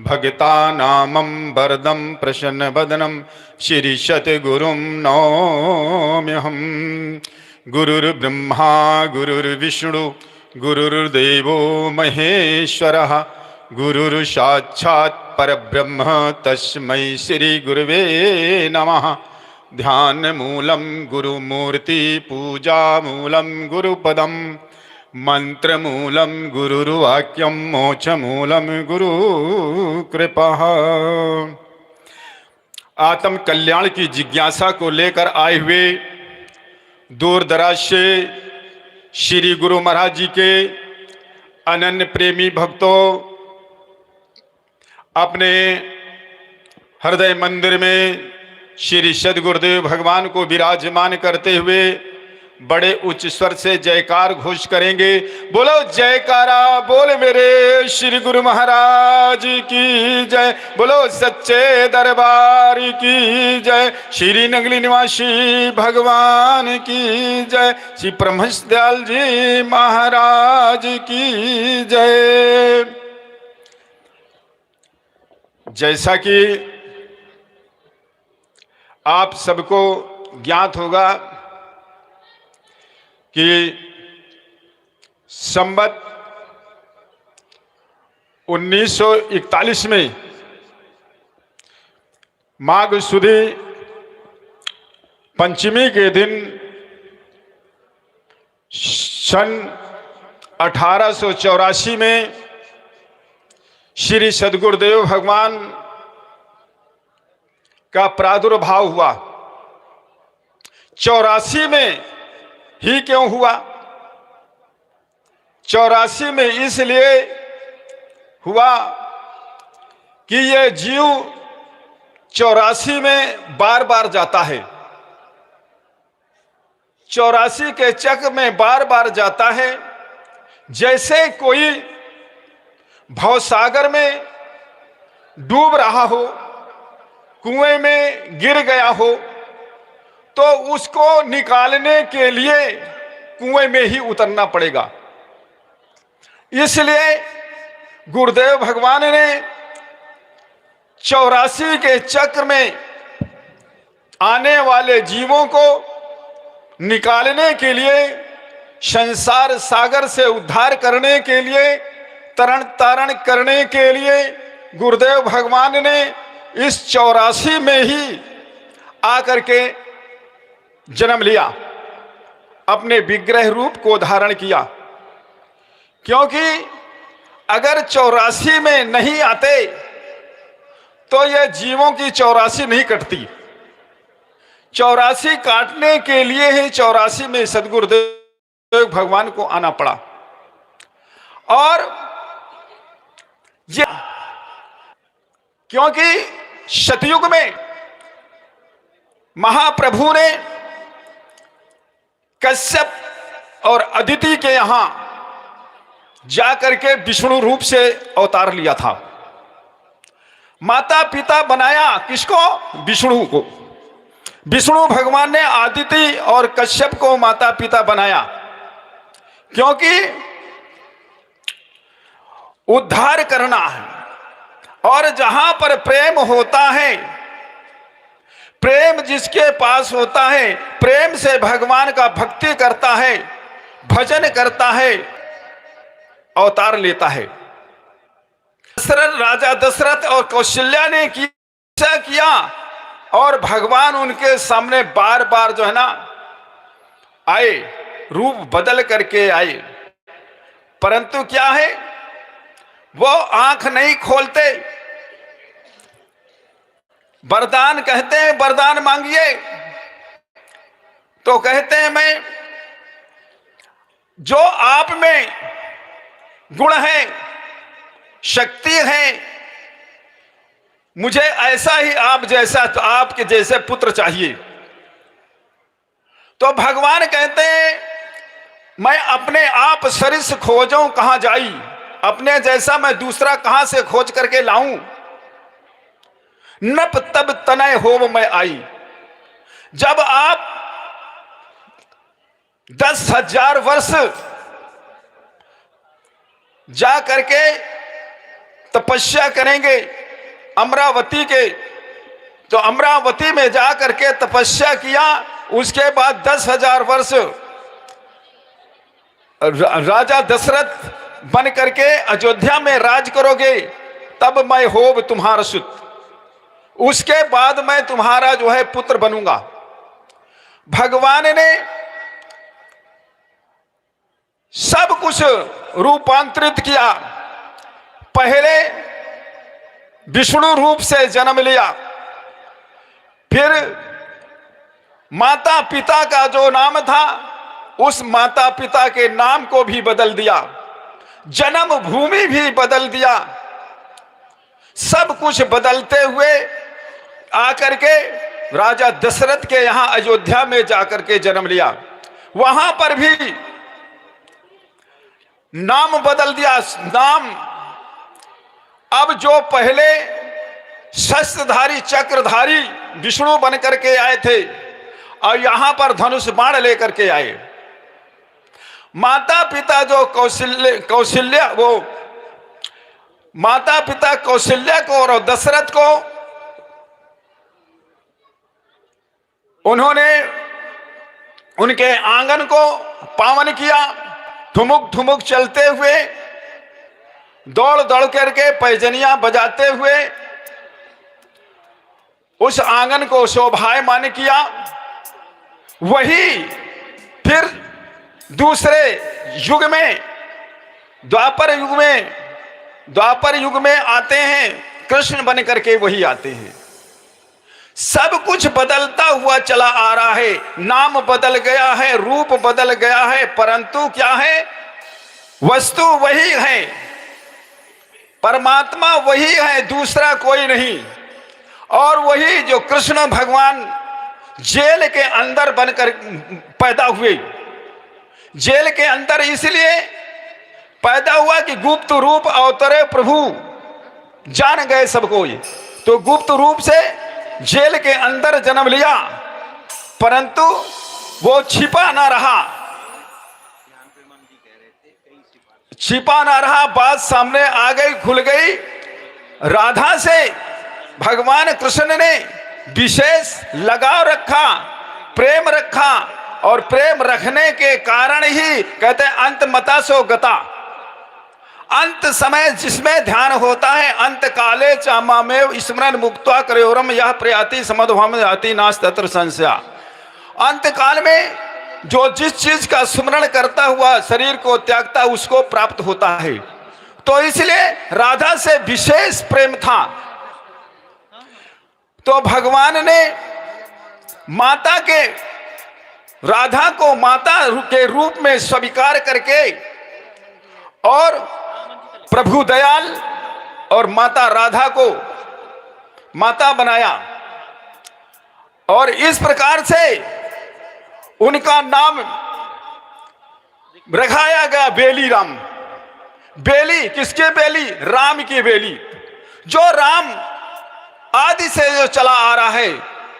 भगतानामं वरदं प्रसन्नवदनं श्रीसद्गुरुं नौम्यहम्। गुरुर्ब्रह्मा गुरुर्विष्णु गुरुर्देवो महेश्वरः गुरुर्साक्षात् परब्रह्म तस्मै श्री गुरुवे नमः। ध्यानमूलं गुरुमूर्ति पूजामूलं गुरुपदं मंत्रमूलं गुरुर्वाक्यं मोक्षमूलं गुरुकृपा। आत्म कल्याण की जिज्ञासा को लेकर आए हुए दूर दराज से श्री गुरु महाराज जी के अनन्य प्रेमी भक्तों, अपने हृदय मंदिर में श्री सद्गुरुदेव भगवान को विराजमान करते हुए बड़े उच्च स्वर से जयकार घोष करेंगे। बोलो जयकारा बोल मेरे श्री गुरु महाराज की जय, बोलो सच्चे दरबार की जय, श्री नगली निवासी भगवान की जय, श्री परमहंस दयाल जी महाराज की जय। जैसा कि आप सबको ज्ञात होगा कि संवत 1941 में माघ सुदी पंचमी के दिन सन 1884 में श्री सद्गुरुदेव भगवान का प्रादुर्भाव हुआ। 84 में ही क्यों हुआ? 84 में इसलिए हुआ कि यह जीव 84 में बार बार जाता है, 84 के चक्र में बार बार जाता है। जैसे कोई भवसागर में डूब रहा हो, कुएं में गिर गया हो, तो उसको निकालने के लिए कुएं में ही उतरना पड़ेगा। इसलिए गुरुदेव भगवान ने 84 के चक्र में आने वाले जीवों को निकालने के लिए, संसार सागर से उद्धार करने के लिए, तरण तारण करने के लिए गुरुदेव भगवान ने इस 84 में ही आकर के जन्म लिया, अपने विग्रह रूप को धारण किया। क्योंकि अगर 84 में नहीं आते तो यह जीवों की 84 नहीं कटती। 84 काटने के लिए ही 84 में सद्गुरुदेव भगवान को आना पड़ा। और ये क्योंकि सतयुग में महाप्रभु ने कश्यप और अदिति के यहां जाकर के विष्णु रूप से अवतार लिया था। माता पिता बनाया किसको? विष्णु को। विष्णु भगवान ने आदिति और कश्यप को माता पिता बनाया, क्योंकि उद्धार करना है। और जहां पर प्रेम होता है, प्रेम जिसके पास होता है, प्रेम से भगवान का भक्ति करता है, भजन करता है, अवतार लेता है। राजा दशरथ और कौशल्या ने किया और भगवान उनके सामने बार बार जो है ना आए, रूप बदल करके आए, परंतु क्या है, वो आंख नहीं खोलते। वरदान कहते हैं, वरदान मांगिए तो कहते हैं मैं, जो आप में गुण है, शक्ति है, मुझे ऐसा ही आप जैसा, तो आपके जैसे पुत्र चाहिए। तो भगवान कहते हैं, मैं अपने आप सरिस खोजूं कहां जाई, अपने जैसा मैं दूसरा कहां से खोज करके लाऊं। नप तब तनय होव मैं आई। जब आप 10,000 वर्ष जा करके तपस्या करेंगे अमरावती के, तो अमरावती में जा करके तपस्या किया, उसके बाद 10,000 वर्ष राजा दशरथ बन करके अयोध्या में राज करोगे, तब मैं होब तुम्हारा सुत, उसके बाद मैं तुम्हारा जो है पुत्र बनूंगा। भगवान ने सब कुछ रूपांतरित किया। पहले विष्णु रूप से जन्म लिया, फिर माता पिता का जो नाम था उस माता पिता के नाम को भी बदल दिया, जन्म भूमि भी बदल दिया। सब कुछ बदलते हुए आकर के राजा दशरथ के यहां अयोध्या में जाकर के जन्म लिया। वहां पर भी नाम बदल दिया। नाम अब जो पहले शस्त्रधारी चक्रधारी विष्णु बन करके आए थे, और यहां पर धनुष बाण लेकर के आए। माता पिता जो कौशल्या वो माता पिता कौशल्या को और दशरथ को उन्होंने उनके आंगन को पावन किया। ठुमुक ठुमुक चलते हुए, दौड़ दौड़ करके पैजनियां बजाते हुए उस आंगन को शोभायमान किया। वही फिर दूसरे युग में, द्वापर युग में आते हैं, कृष्ण बन करके वही आते हैं। सब कुछ बदलता हुआ चला आ रहा है। नाम बदल गया है, रूप बदल गया है, परंतु क्या है, वस्तु वही है, परमात्मा वही है, दूसरा कोई नहीं। और वही जो कृष्ण भगवान जेल के अंदर बनकर पैदा हुए, जेल के अंदर इसलिए पैदा हुआ कि गुप्त रूप अवतरे प्रभु, जान गए सबको। तो गुप्त रूप से जेल के अंदर जन्म लिया, परंतु वो छिपा ना रहा, छिपा ना रहा। बात सामने आ गई, खुल गई। राधा से भगवान कृष्ण ने विशेष लगाव रखा, प्रेम रखा, और प्रेम रखने के कारण ही कहते हैं अंत मता सो गता। अंत समय जिसमें ध्यान होता है, अंत काले चामा में स्मरण मुक्त्वा करयोरम यह प्रयाति समध्वम जाति नाश तत्र संशया। अंत काल में जो जिस चीज का स्मरण करता हुआ शरीर को त्यागता, उसको प्राप्त होता है। तो इसलिए राधा से विशेष प्रेम था। तो भगवान ने माता के, राधा को माता के रूप में स्वीकार करके और प्रभु दयाल और माता राधा को माता बनाया। और इस प्रकार से उनका नाम रखाया गया बेली राम। बेली किसके बेली? राम की बेली। जो राम आदि से जो चला आ रहा है,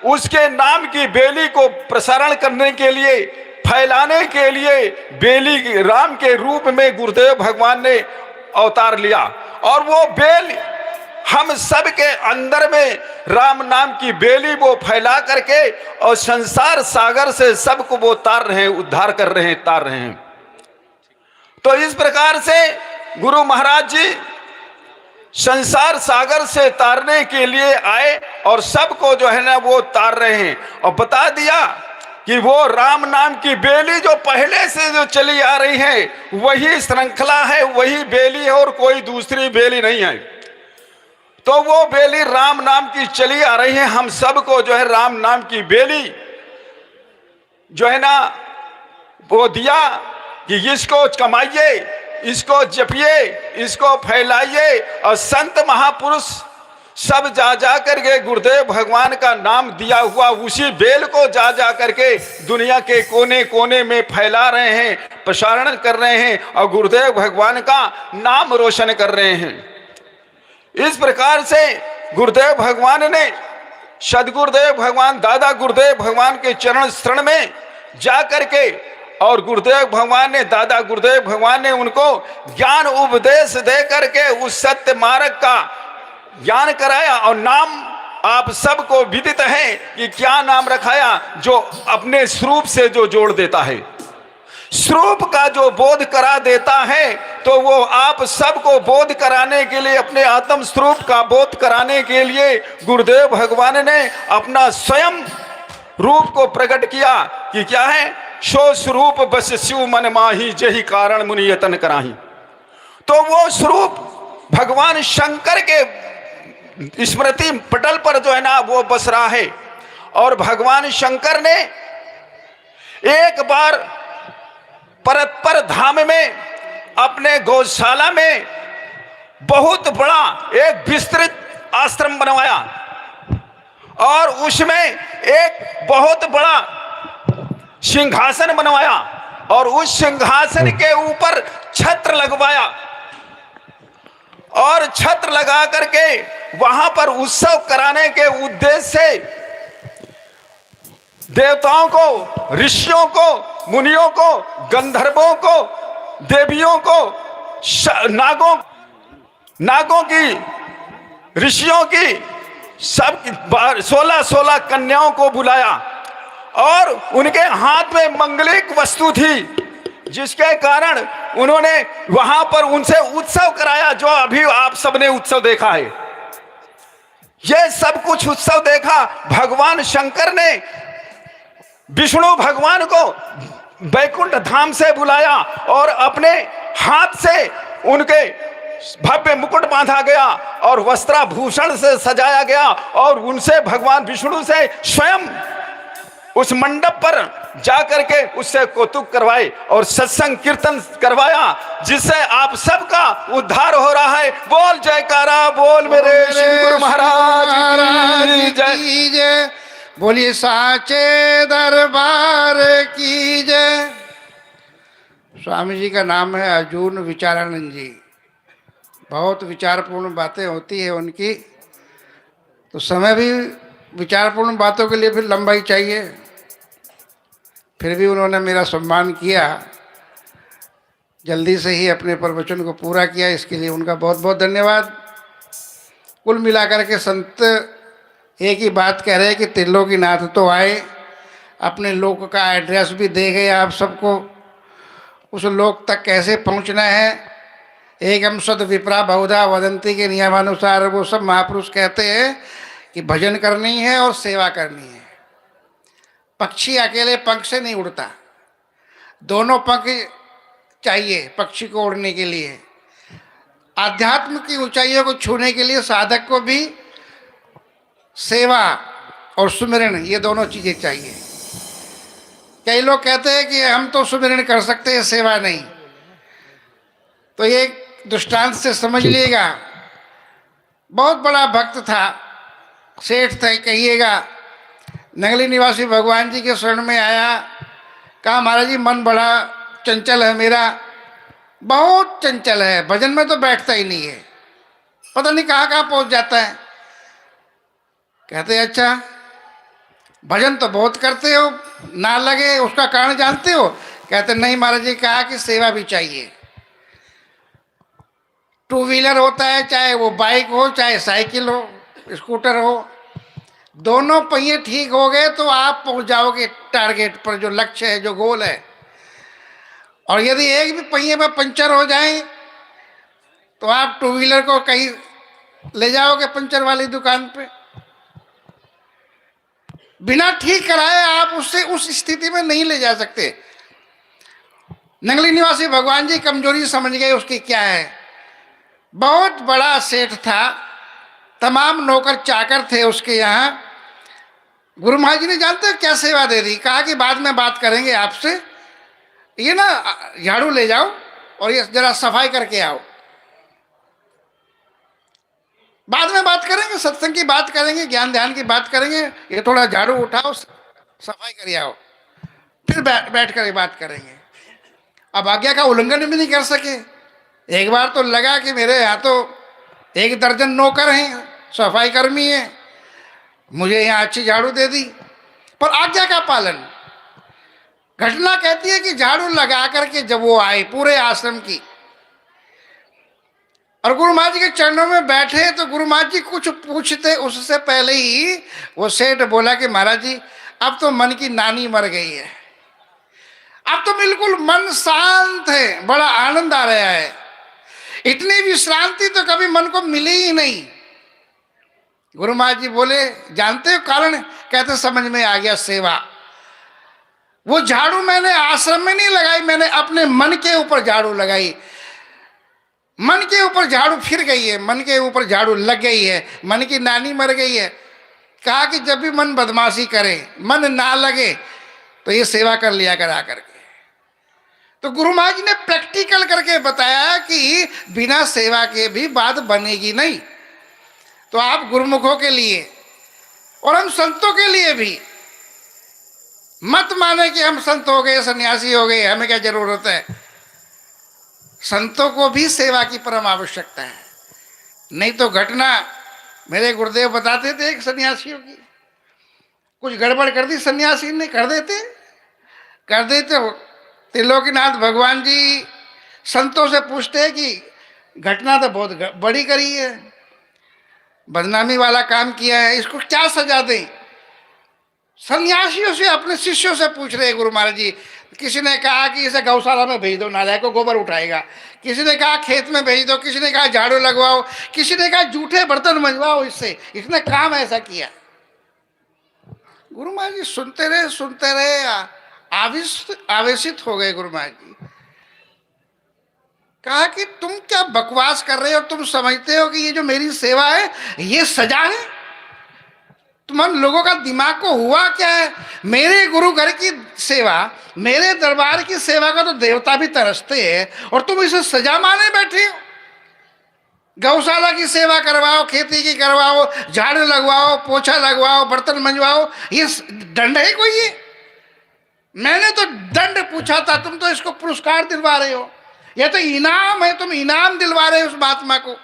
उसके नाम की बेली को प्रसारण करने के लिए, फैलाने के लिए बेली राम के रूप में गुरुदेव भगवान ने अवतार लिया। और वो बेल हम सब के अंदर में राम नाम की बेली वो फैला करके और संसार सागर से सबको वो तार रहे हैं, उद्धार कर रहे हैं, तार रहे हैं। तो इस प्रकार से गुरु महाराज जी संसार सागर से तारने के लिए आए और सबको जो है ना वो तार रहे हैं। और बता दिया कि वो राम नाम की बेली जो पहले से जो चली आ रही है वही श्रृंखला है, वही बेली है और कोई दूसरी बेली नहीं है। तो वो बेली राम नाम की चली आ रही है। हम सबको जो है राम नाम की बेली जो है ना वो दिया कि इसको कमाइए, इसको जपिए, इसको फैलाइए। और संत महापुरुष सब जा जा करके गुरुदेव भगवान का नाम दिया हुआ उसी बेल को जा जा करके दुनिया के कोने कोने में फैला रहे हैं, प्रसारण कर रहे हैं और गुरुदेव भगवान का नाम रोशन कर रहे हैं। इस प्रकार से गुरुदेव भगवान ने सदगुरुदेव भगवान दादा गुरुदेव भगवान के चरण शरण में जा करके और गुरुदेव भगवान ने, दादा गुरुदेव भगवान ने उनको ज्ञान उपदेश दे करके उस सत्य मार्ग का ज्ञान कराया। और नाम आप सबको विदित है कि क्या नाम रखाया, जो अपने स्वरूप से जो जोड़ देता है, स्वरूप का जो बोध करा देता है। तो वो आप सबको बोध कराने के लिए, अपने आत्म स्वरूप का बोध कराने के लिए गुरुदेव भगवान ने अपना स्वयं रूप को प्रकट किया कि क्या है, सो स्वरूप बस शिव मन माही जही कारण मुनि यतन कराही। तो वो स्वरूप भगवान शंकर के स्मृति पटल पर जो है ना वो बस रहा है। और भगवान शंकर ने एक बार परतपर धाम में अपने गौशाला में बहुत बड़ा एक विस्तृत आश्रम बनवाया और उसमें एक बहुत बड़ा सिंहासन बनवाया और उस सिंहासन के ऊपर छत्र लगवाया और छत्र लगा करके वहां पर उत्सव कराने के उद्देश्य से देवताओं को, ऋषियों को, मुनियों को, गंधर्वों को, देवियों को, नागों की, ऋषियों की सब 16 कन्याओं को बुलाया और उनके हाथ में मंगलिक वस्तु थी, जिसके कारण उन्होंने वहां पर उनसे उत्सव कराया। जो अभी आप सबने उत्सव देखा है, यह सब कुछ उत्सव देखा। भगवान शंकर ने विष्णु भगवान को वैकुंठ धाम से बुलाया और अपने हाथ से उनके भव्य मुकुट बांधा गया और वस्त्राभूषण से सजाया गया और उनसे भगवान विष्णु से स्वयं उस मंडप पर जाकर के उससे कौतुक करवाए और सत्संग कीर्तन करवाया, जिससे आप सबका उद्धार हो रहा है। बोल जयकारा बोल मेरे श्री गुरु महाराज की जय। बोलिए साचे दरबार की जय। स्वामी जी का नाम है अर्जुन विचारानंद जी। बहुत विचारपूर्ण बातें होती है उनकी, तो समय भी विचारपूर्ण बातों के लिए फिर लंबाई चाहिए। फिर भी उन्होंने मेरा सम्मान किया, जल्दी से ही अपने प्रवचन को पूरा किया, इसके लिए उनका बहुत बहुत धन्यवाद। कुल मिलाकर के संत एक ही बात कह रहे हैं कि त्रिलोकीनाथ तो आए, अपने लोक का एड्रेस भी दे गए आप सबको, उस लोक तक कैसे पहुंचना है। एकम सद विप्रा बहुधा वदंती के नियमानुसार वो सब महापुरुष कहते हैं कि भजन करनी है और सेवा करनी है। पक्षी अकेले पंख से नहीं उड़ता, दोनों पंख चाहिए पक्षी को उड़ने के लिए। आध्यात्म की ऊंचाइयों को छूने के लिए साधक को भी सेवा और सुमिरन, ये दोनों चीजें चाहिए। कई लोग कहते हैं कि हम तो सुमिरन कर सकते हैं, सेवा नहीं। तो ये दृष्टांत से समझ लीजिएगा। बहुत बड़ा भक्त था, सेठ था कहिएगा, नंगली निवासी भगवान जी के शरण में आया, कहा महाराज जी मन बड़ा चंचल है मेरा, बहुत चंचल है, भजन में तो बैठता ही नहीं है, पता नहीं कहाँ कहाँ पहुँच जाता है। कहते अच्छा भजन तो बहुत करते हो, ना लगे उसका कारण जानते हो? कहते नहीं महाराज जी, कहा कि सेवा भी चाहिए। टू व्हीलर होता है, चाहे वो बाइक हो, चाहे साइकिल हो, स्कूटर हो, दोनों पहिए ठीक हो गए तो आप पहुंच जाओगे टारगेट पर, जो लक्ष्य है, जो गोल है। और यदि एक भी पहिए में पंचर हो जाए तो आप टू व्हीलर को कहीं ले जाओगे पंचर वाली दुकान पे, बिना ठीक कराए आप उससे उस स्थिति में नहीं ले जा सकते। नंगली निवासी भगवान जी कमजोरी समझ गए उसकी क्या है। बहुत बड़ा सेठ था, तमाम नौकर चाकर थे उसके यहाँ। गुरु महाराज जी ने जानते हो क्या सेवा दे दी? कहा कि बाद में बात करेंगे आपसे, ये ना झाड़ू ले जाओ और ये जरा सफाई करके आओ, बाद में बात करेंगे, सत्संग की बात करेंगे, ज्ञान ध्यान की बात करेंगे, ये थोड़ा झाड़ू उठाओ, सफाई करिए आओ, फिर बैठ कर बात करेंगे। अब आज्ञा का उल्लंघन भी नहीं कर सके। एक बार तो लगा कि मेरे यहाँ तो 1 दर्जन नौकर हैं, सफाई कर्मी हैं, मुझे यहाँ अच्छी झाड़ू दे दी, पर आज्ञा का पालन। घटना कहती है कि झाड़ू लगा करके जब वो आए पूरे आश्रम की और गुरु महाराज जी के चरणों में बैठे, तो गुरु महाराज जी कुछ पूछते उससे पहले ही वो सेठ बोला कि महाराज जी अब तो मन की नानी मर गई है, अब तो बिल्कुल मन शांत है, बड़ा आनंद आ रहा है। इतनी विश्रांति तो कभी मन को मिली ही नहीं। गुरु महाराज जी बोले जानते हो कारण? कहते समझ में आ गया, सेवा। वो झाड़ू मैंने आश्रम में नहीं लगाई, मैंने अपने मन के ऊपर झाड़ू लगाई। मन के ऊपर झाड़ू फिर गई है, मन के ऊपर झाड़ू लग गई है, मन की नानी मर गई है। कहा कि जब भी मन बदमाशी करे, मन ना लगे, तो ये सेवा कर लिया कर आकर के। तो गुरु महाराज जी ने प्रैक्टिकल करके बताया कि बिना सेवा के भी बात बनेगी नहीं। तो आप गुरुमुखों के लिए और हम संतों के लिए भी मत माने कि हम संत हो गए, सन्यासी हो गए, हमें क्या जरूरत है। संतों को भी सेवा की परम आवश्यकता है। नहीं तो घटना मेरे गुरुदेव बताते थे एक सन्यासियों की, कुछ गड़बड़ कर दी सन्यासी ने, कर देते हो। त्रिलोकीनाथ भगवान जी संतों से पूछते हैं कि घटना तो बहुत बड़ी करी है, बदनामी वाला काम किया है, इसको क्या सजा दें। सन्यासियों से, अपने शिष्यों से पूछ रहे गुरु महाराज जी। किसी ने कहा कि इसे गौशाला में भेज दो, नालायक को गोबर उठाएगा। किसी ने कहा खेत में भेज दो, किसी ने कहा झाड़ू लगवाओ, किसी ने कहा जूठे बर्तन मंजवाओ इससे, इसने काम ऐसा किया। गुरु महाराज जी सुनते रहे, आवेशित हो गए। गुरु महाराज जी कहा कि तुम क्या बकवास कर रहे हो, तुम समझते हो कि ये जो मेरी सेवा है ये सजा है? तुम लोगों का दिमाग को हुआ क्या है? मेरे गुरु घर की सेवा, मेरे दरबार की सेवा का तो देवता भी तरसते हैं और तुम इसे सजा माने बैठे हो। गौशाला की सेवा करवाओ, खेती की करवाओ, झाड़ू लगवाओ, पोछा लगवाओ, बर्तन मंजवाओ, ये दंड है कोई? ये मैंने तो दंड पूछा था, तुम तो इसको पुरस्कार दिलवा रहे हो। यह तो इनाम है, तुम इनाम दिलवा रहे हो उस महात्मा को।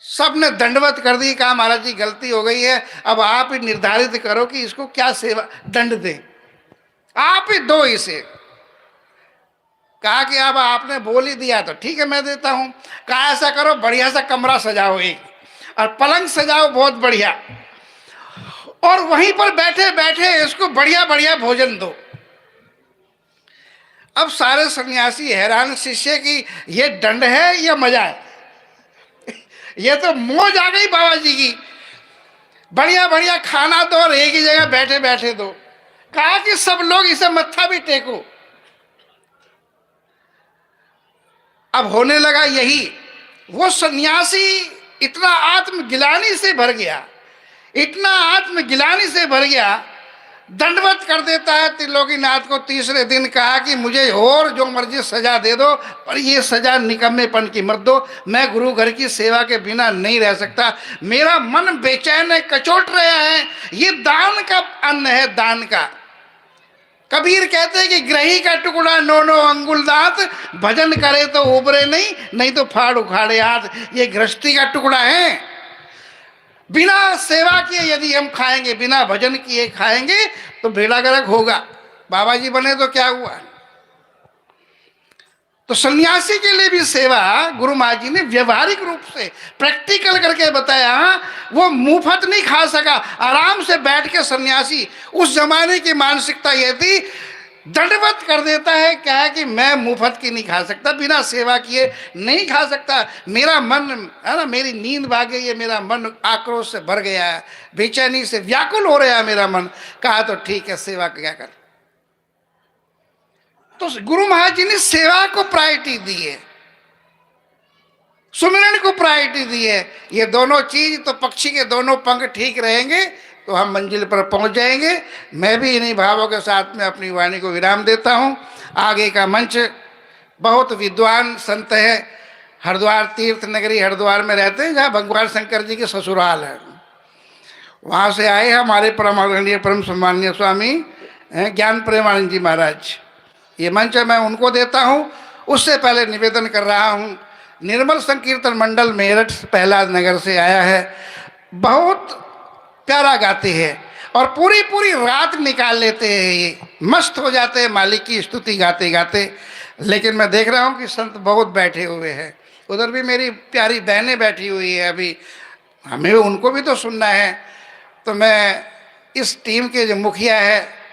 सबने दंडवत कर दी। कहा महाराज जी गलती हो गई है, अब आप ही निर्धारित करो कि इसको क्या सेवा दंड दें, आप ही दो इसे। कहा कि अब आपने बोल ही दिया तो ठीक है मैं देता हूं। कहा ऐसा करो, बढ़िया सा कमरा सजाओ एक, और पलंग सजाओ बहुत बढ़िया, और वहीं पर बैठे बैठे इसको बढ़िया बढ़िया भोजन दो। अब सारे सन्यासी हैरान, शिष्य की ये दंड है या मजा है? ये तो मौज आ गई बाबा जी की, बढ़िया बढ़िया खाना दो और एक ही जगह बैठे बैठे दो। कहा कि सब लोग इसे मत्था भी टेको। अब होने लगा यही, वो सन्यासी इतना आत्मगिलानी से भर गया, इतना आत्मगिलानी से भर गया, दंडवत कर देता है त्रिलोकीनाथ को। तीसरे दिन कहा कि मुझे और जो मर्जी सजा दे दो, पर ये सजा निकम्मेपन की मत दो। मैं गुरु घर की सेवा के बिना नहीं रह सकता, मेरा मन बेचैन है, कचोट रहा है। ये दान का अन्न है, दान का। कबीर कहते हैं कि ग्रही का टुकड़ा 9 अंगुल दांत, भजन करे तो उबरे नहीं, नहीं तो फाड़ उखाड़े हाथ। ये गृहस्थी का टुकड़ा है। बिना सेवा किए यदि हम खाएंगे, बिना भजन किए खाएंगे तो बेड़ा गर्क होगा। बाबा जी बने तो क्या हुआ। तो सन्यासी के लिए भी सेवा गुरु महाराज जी ने व्यवहारिक रूप से प्रैक्टिकल करके बताया। वो मुफ्त नहीं खा सका, आराम से बैठ के सन्यासी, उस जमाने की मानसिकता ये थी, दंडवत कर देता है, क्या है कि मैं मुफ्त की नहीं खा सकता, बिना सेवा किए नहीं खा सकता, मेरा मन है ना, मेरी नींद भाग गई है, मेरा मन आक्रोश से भर गया है, बेचैनी से व्याकुल हो रहा है मेरा मन। कहा तो ठीक है, सेवा क्या कर। तो गुरु महाराज जी ने सेवा को प्रायोरिटी दी है, सुमिरन को प्रायोरिटी दी है। ये दोनों चीज तो पक्षी के दोनों पंख ठीक रहेंगे तो हम मंजिल पर पहुंच जाएंगे। मैं भी इन्हीं भावों के साथ में अपनी वाणी को विराम देता हूं। आगे का मंच बहुत विद्वान संत है, हरिद्वार तीर्थ नगरी हरिद्वार में रहते हैं, जहाँ भगवान शंकर जी के ससुराल है। वहाँ से आए हमारे परम आदरणीय परम सम्माननीय स्वामी ज्ञान प्रेमानंद जी महाराज। ये मंच मैं उनको देता हूँ। उससे पहले निवेदन कर रहा हूँ, निर्मल संकीर्तन मंडल मेरठ प्रहलाद नगर से आया है, बहुत प्यारा गाते हैं और पूरी पूरी रात निकाल लेते हैं, ये मस्त हो जाते हैं मालिक की स्तुति गाते गाते। लेकिन मैं देख रहा हूँ कि संत बहुत बैठे हुए हैं, उधर भी मेरी प्यारी बहनें बैठी हुई है, अभी हमें उनको भी तो सुनना है। तो मैं इस टीम के जो मुखिया है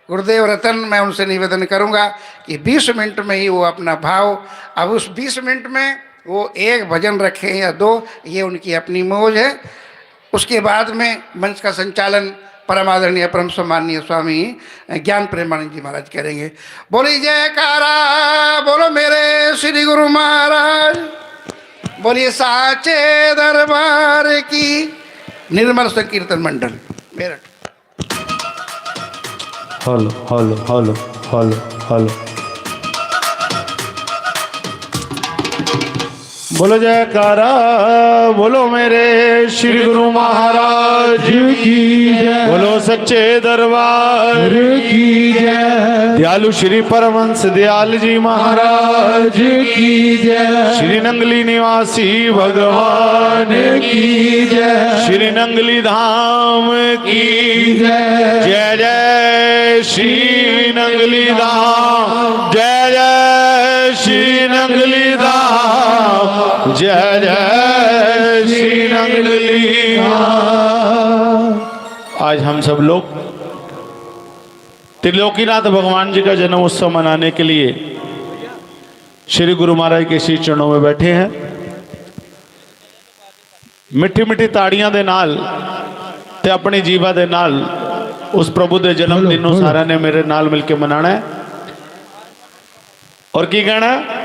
गुरुदेव रतन, मैं उनसे निवेदन करूंगा कि 20 मिनट में ही वो अपना भाव, अब उस 20 मिनट में वो एक भजन रखें या 2, ये उनकी अपनी मौज है। उसके बाद में मंच का संचालन परम आदरणीय परम सम्माननीय स्वामी ज्ञान प्रेमानंद जी महाराज करेंगे। बोली जयकारा, बोलो मेरे श्री गुरु महाराज, बोलिए साचे दरबार की। Nirmal Sankirtan Mandal Meerut. Hello hello hello hello hello. बोलो जयकारा, बोलो मेरे श्री गुरु महाराज की जय, बोलो सच्चे दरबार की जय, दयालु श्री परमहंस दयाल जी महाराज की जय, श्री नंगली निवासी भगवान की जय, श्री नंगली धाम की जय, जय जय श्री नंगली धाम, जय जय श्री नंगली धाम, जय जय श्री नंगली धाम। आज हम सब लोग त्रिलोकीनाथ भगवान जी का जन्म उत्सव मनाने के लिए श्री गुरु महाराज के श्री चरणों में बैठे हैं। मिठी मिठी ताड़ियां दे नाल ते अपनी जीवा दे नाल उस प्रभु दे जन्म दिन नूं सारा ने मेरे नाल मिलके मनाना है। और की कहना है,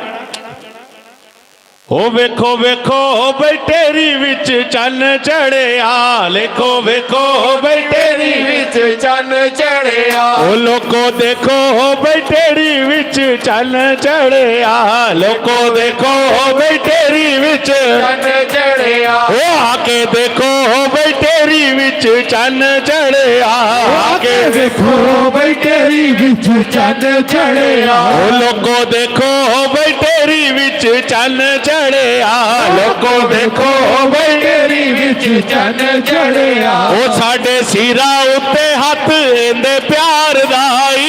ओ वेखो वेखो बैठेरी विच चन चढ़िया, लेखो वेखो बैठेरी विच चन चढ़िया, ओ लोको देखो बैठेरी विच चन चढ़िया, लोको देखो बैठेरी विच चन चढ़िया, ओ आके देखो बैठेरी विच चन चढ़िया, आके देखो बैठेरी विच चन चढ़िया, ओ लोको देखो बैठेरी विच चन चढ़िया, लोको देखो बैठेरी विच चन चढ़िया, ओ साडे सिरा उत्ते हथ एंदे प्यार दाई,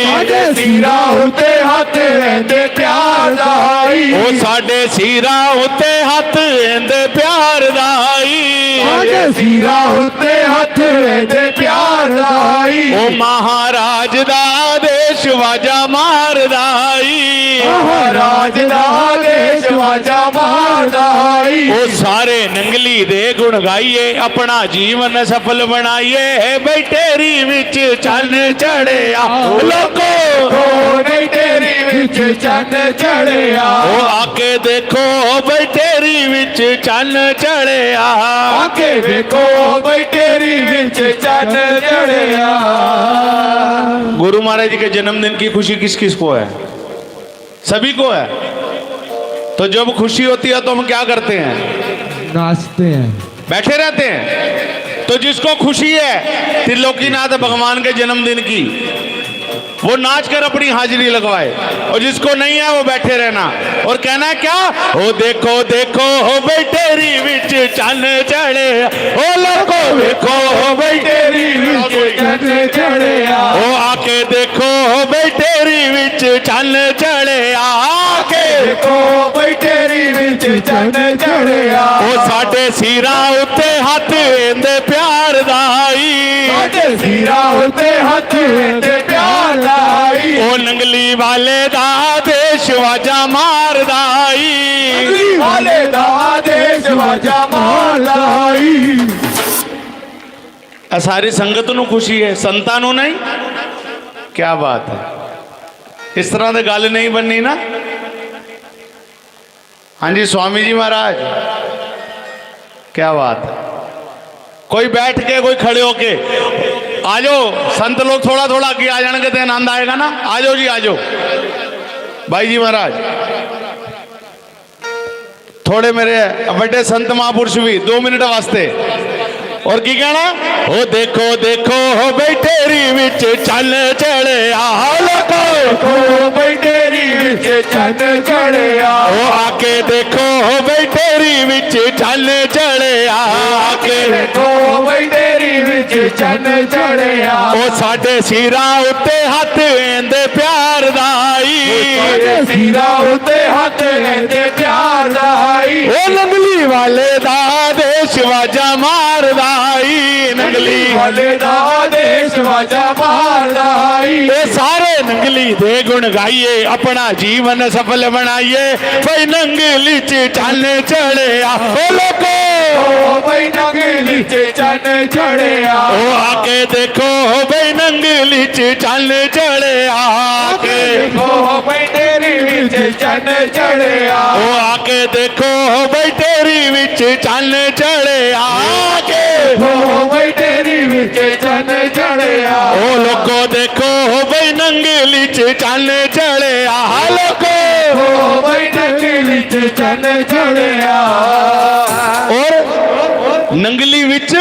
साडे सिरा उत्ते हथ एंदे प्यार दाई, ओ साडे सिरा उत्ते हथ एंदे प्यार दाई, साडे सिरा उत्ते हथ एंदे प्यार दाई, ओ महाराज दा देश वाजा मारदाई, महाराज दा देश वाजा मारदाई, ओ सारे नंगली दे गुण गाइए, अपना जीवन सफल बनाइए, बैठेरी विच चन चढ़िया, लोको बैठेरी विच चन चढ़िया, ओ आके देखो बैठेरी विच चन चढ़िया, आके देखो बैठेरी विच चन चढ़िया। गुरु महाराज जी के जन्मदिन की खुशी किस किस को है? सभी को है। तो जब खुशी होती है तो हम क्या करते हैं? नाचते हैं, बैठे रहते हैं। तो जिसको खुशी है त्रिलोकीनाथ भगवान के जन्मदिन की, वो नाच कर अपनी हाजिरी लगवाए, और जिसको नहीं है वो बैठे रहना और कहना है क्या, ओ देखो देखो हो भाई तेरी विच चन चढ़े, ओ लोगो देखो हो भाई तेरी विच चन चढ़े, ओ आके देखो हो भाई तेरी विच चन चढ़े, आके देखो भाई तेरी विच चन चढ़े, ओ साडे सिरा उत्ते हथ वेंदे प्यार दाई, साडे सिरा उत्ते हथ वेंदे प्यार दाई, ओ नंगली वाले दा देश वाजा मारदाई, नंगली वाले दा देश वाजा मारदाई। सारी संगत नूं खुशी है, संतां नूं नहीं। क्या बात है, इस तरह की गल नहीं बननी ना। हाँ जी स्वामी जी महाराज, क्या बात है। कोई बैठ के कोई खड़े होके, आ जाओ संत लोग थोड़ा थोड़ा आगे आ जाएंगे तो आनंद आएगा ना। आ जाओ जी, आ जाओ भाई जी महाराज। थोड़े मेरे बड़े संत महापुरुष भी 2 मिनट वास्ते। और की कहना, ओ देखो देखो हो बैठेरी विच चल चढ़े, देखो भाई तेरी विच चन चढ़े, ओ आके देखो हो बैठेरी विच चल चढ़े, आके देखो भाई तेरी विच चन चढ़े, ओ साडे सिरा उत्ते हथ वेंदे प्यार दाई, साडे सिरा उत्ते हथ वेंदे प्यार दाई, ओ नंगली वाले दा देश वाजा मारदाई, नंगली वाले दा देश वाजा मारदाई। ये सारे नंगली दे गुण गाइए, अपना जीवन सफल बनाइए। भाई नंगली च चन चढ़े, ओ लोगो ओ भाई नंगली च चन चढ़े, ओ आके देखो भाई नंगली च चन चढ़े, आके देखो भाई तेरी विच चन चढ़े, ओ आके देखो भाई तेरी विच चन चढ़े, आके देखो भाई तेरी विच चन चढ़े, ओ लोगो देखो भाई नंगली च चन चढ़े, आ लोगो ओ भाई नंगली च चन चढ़े, और नंगली विच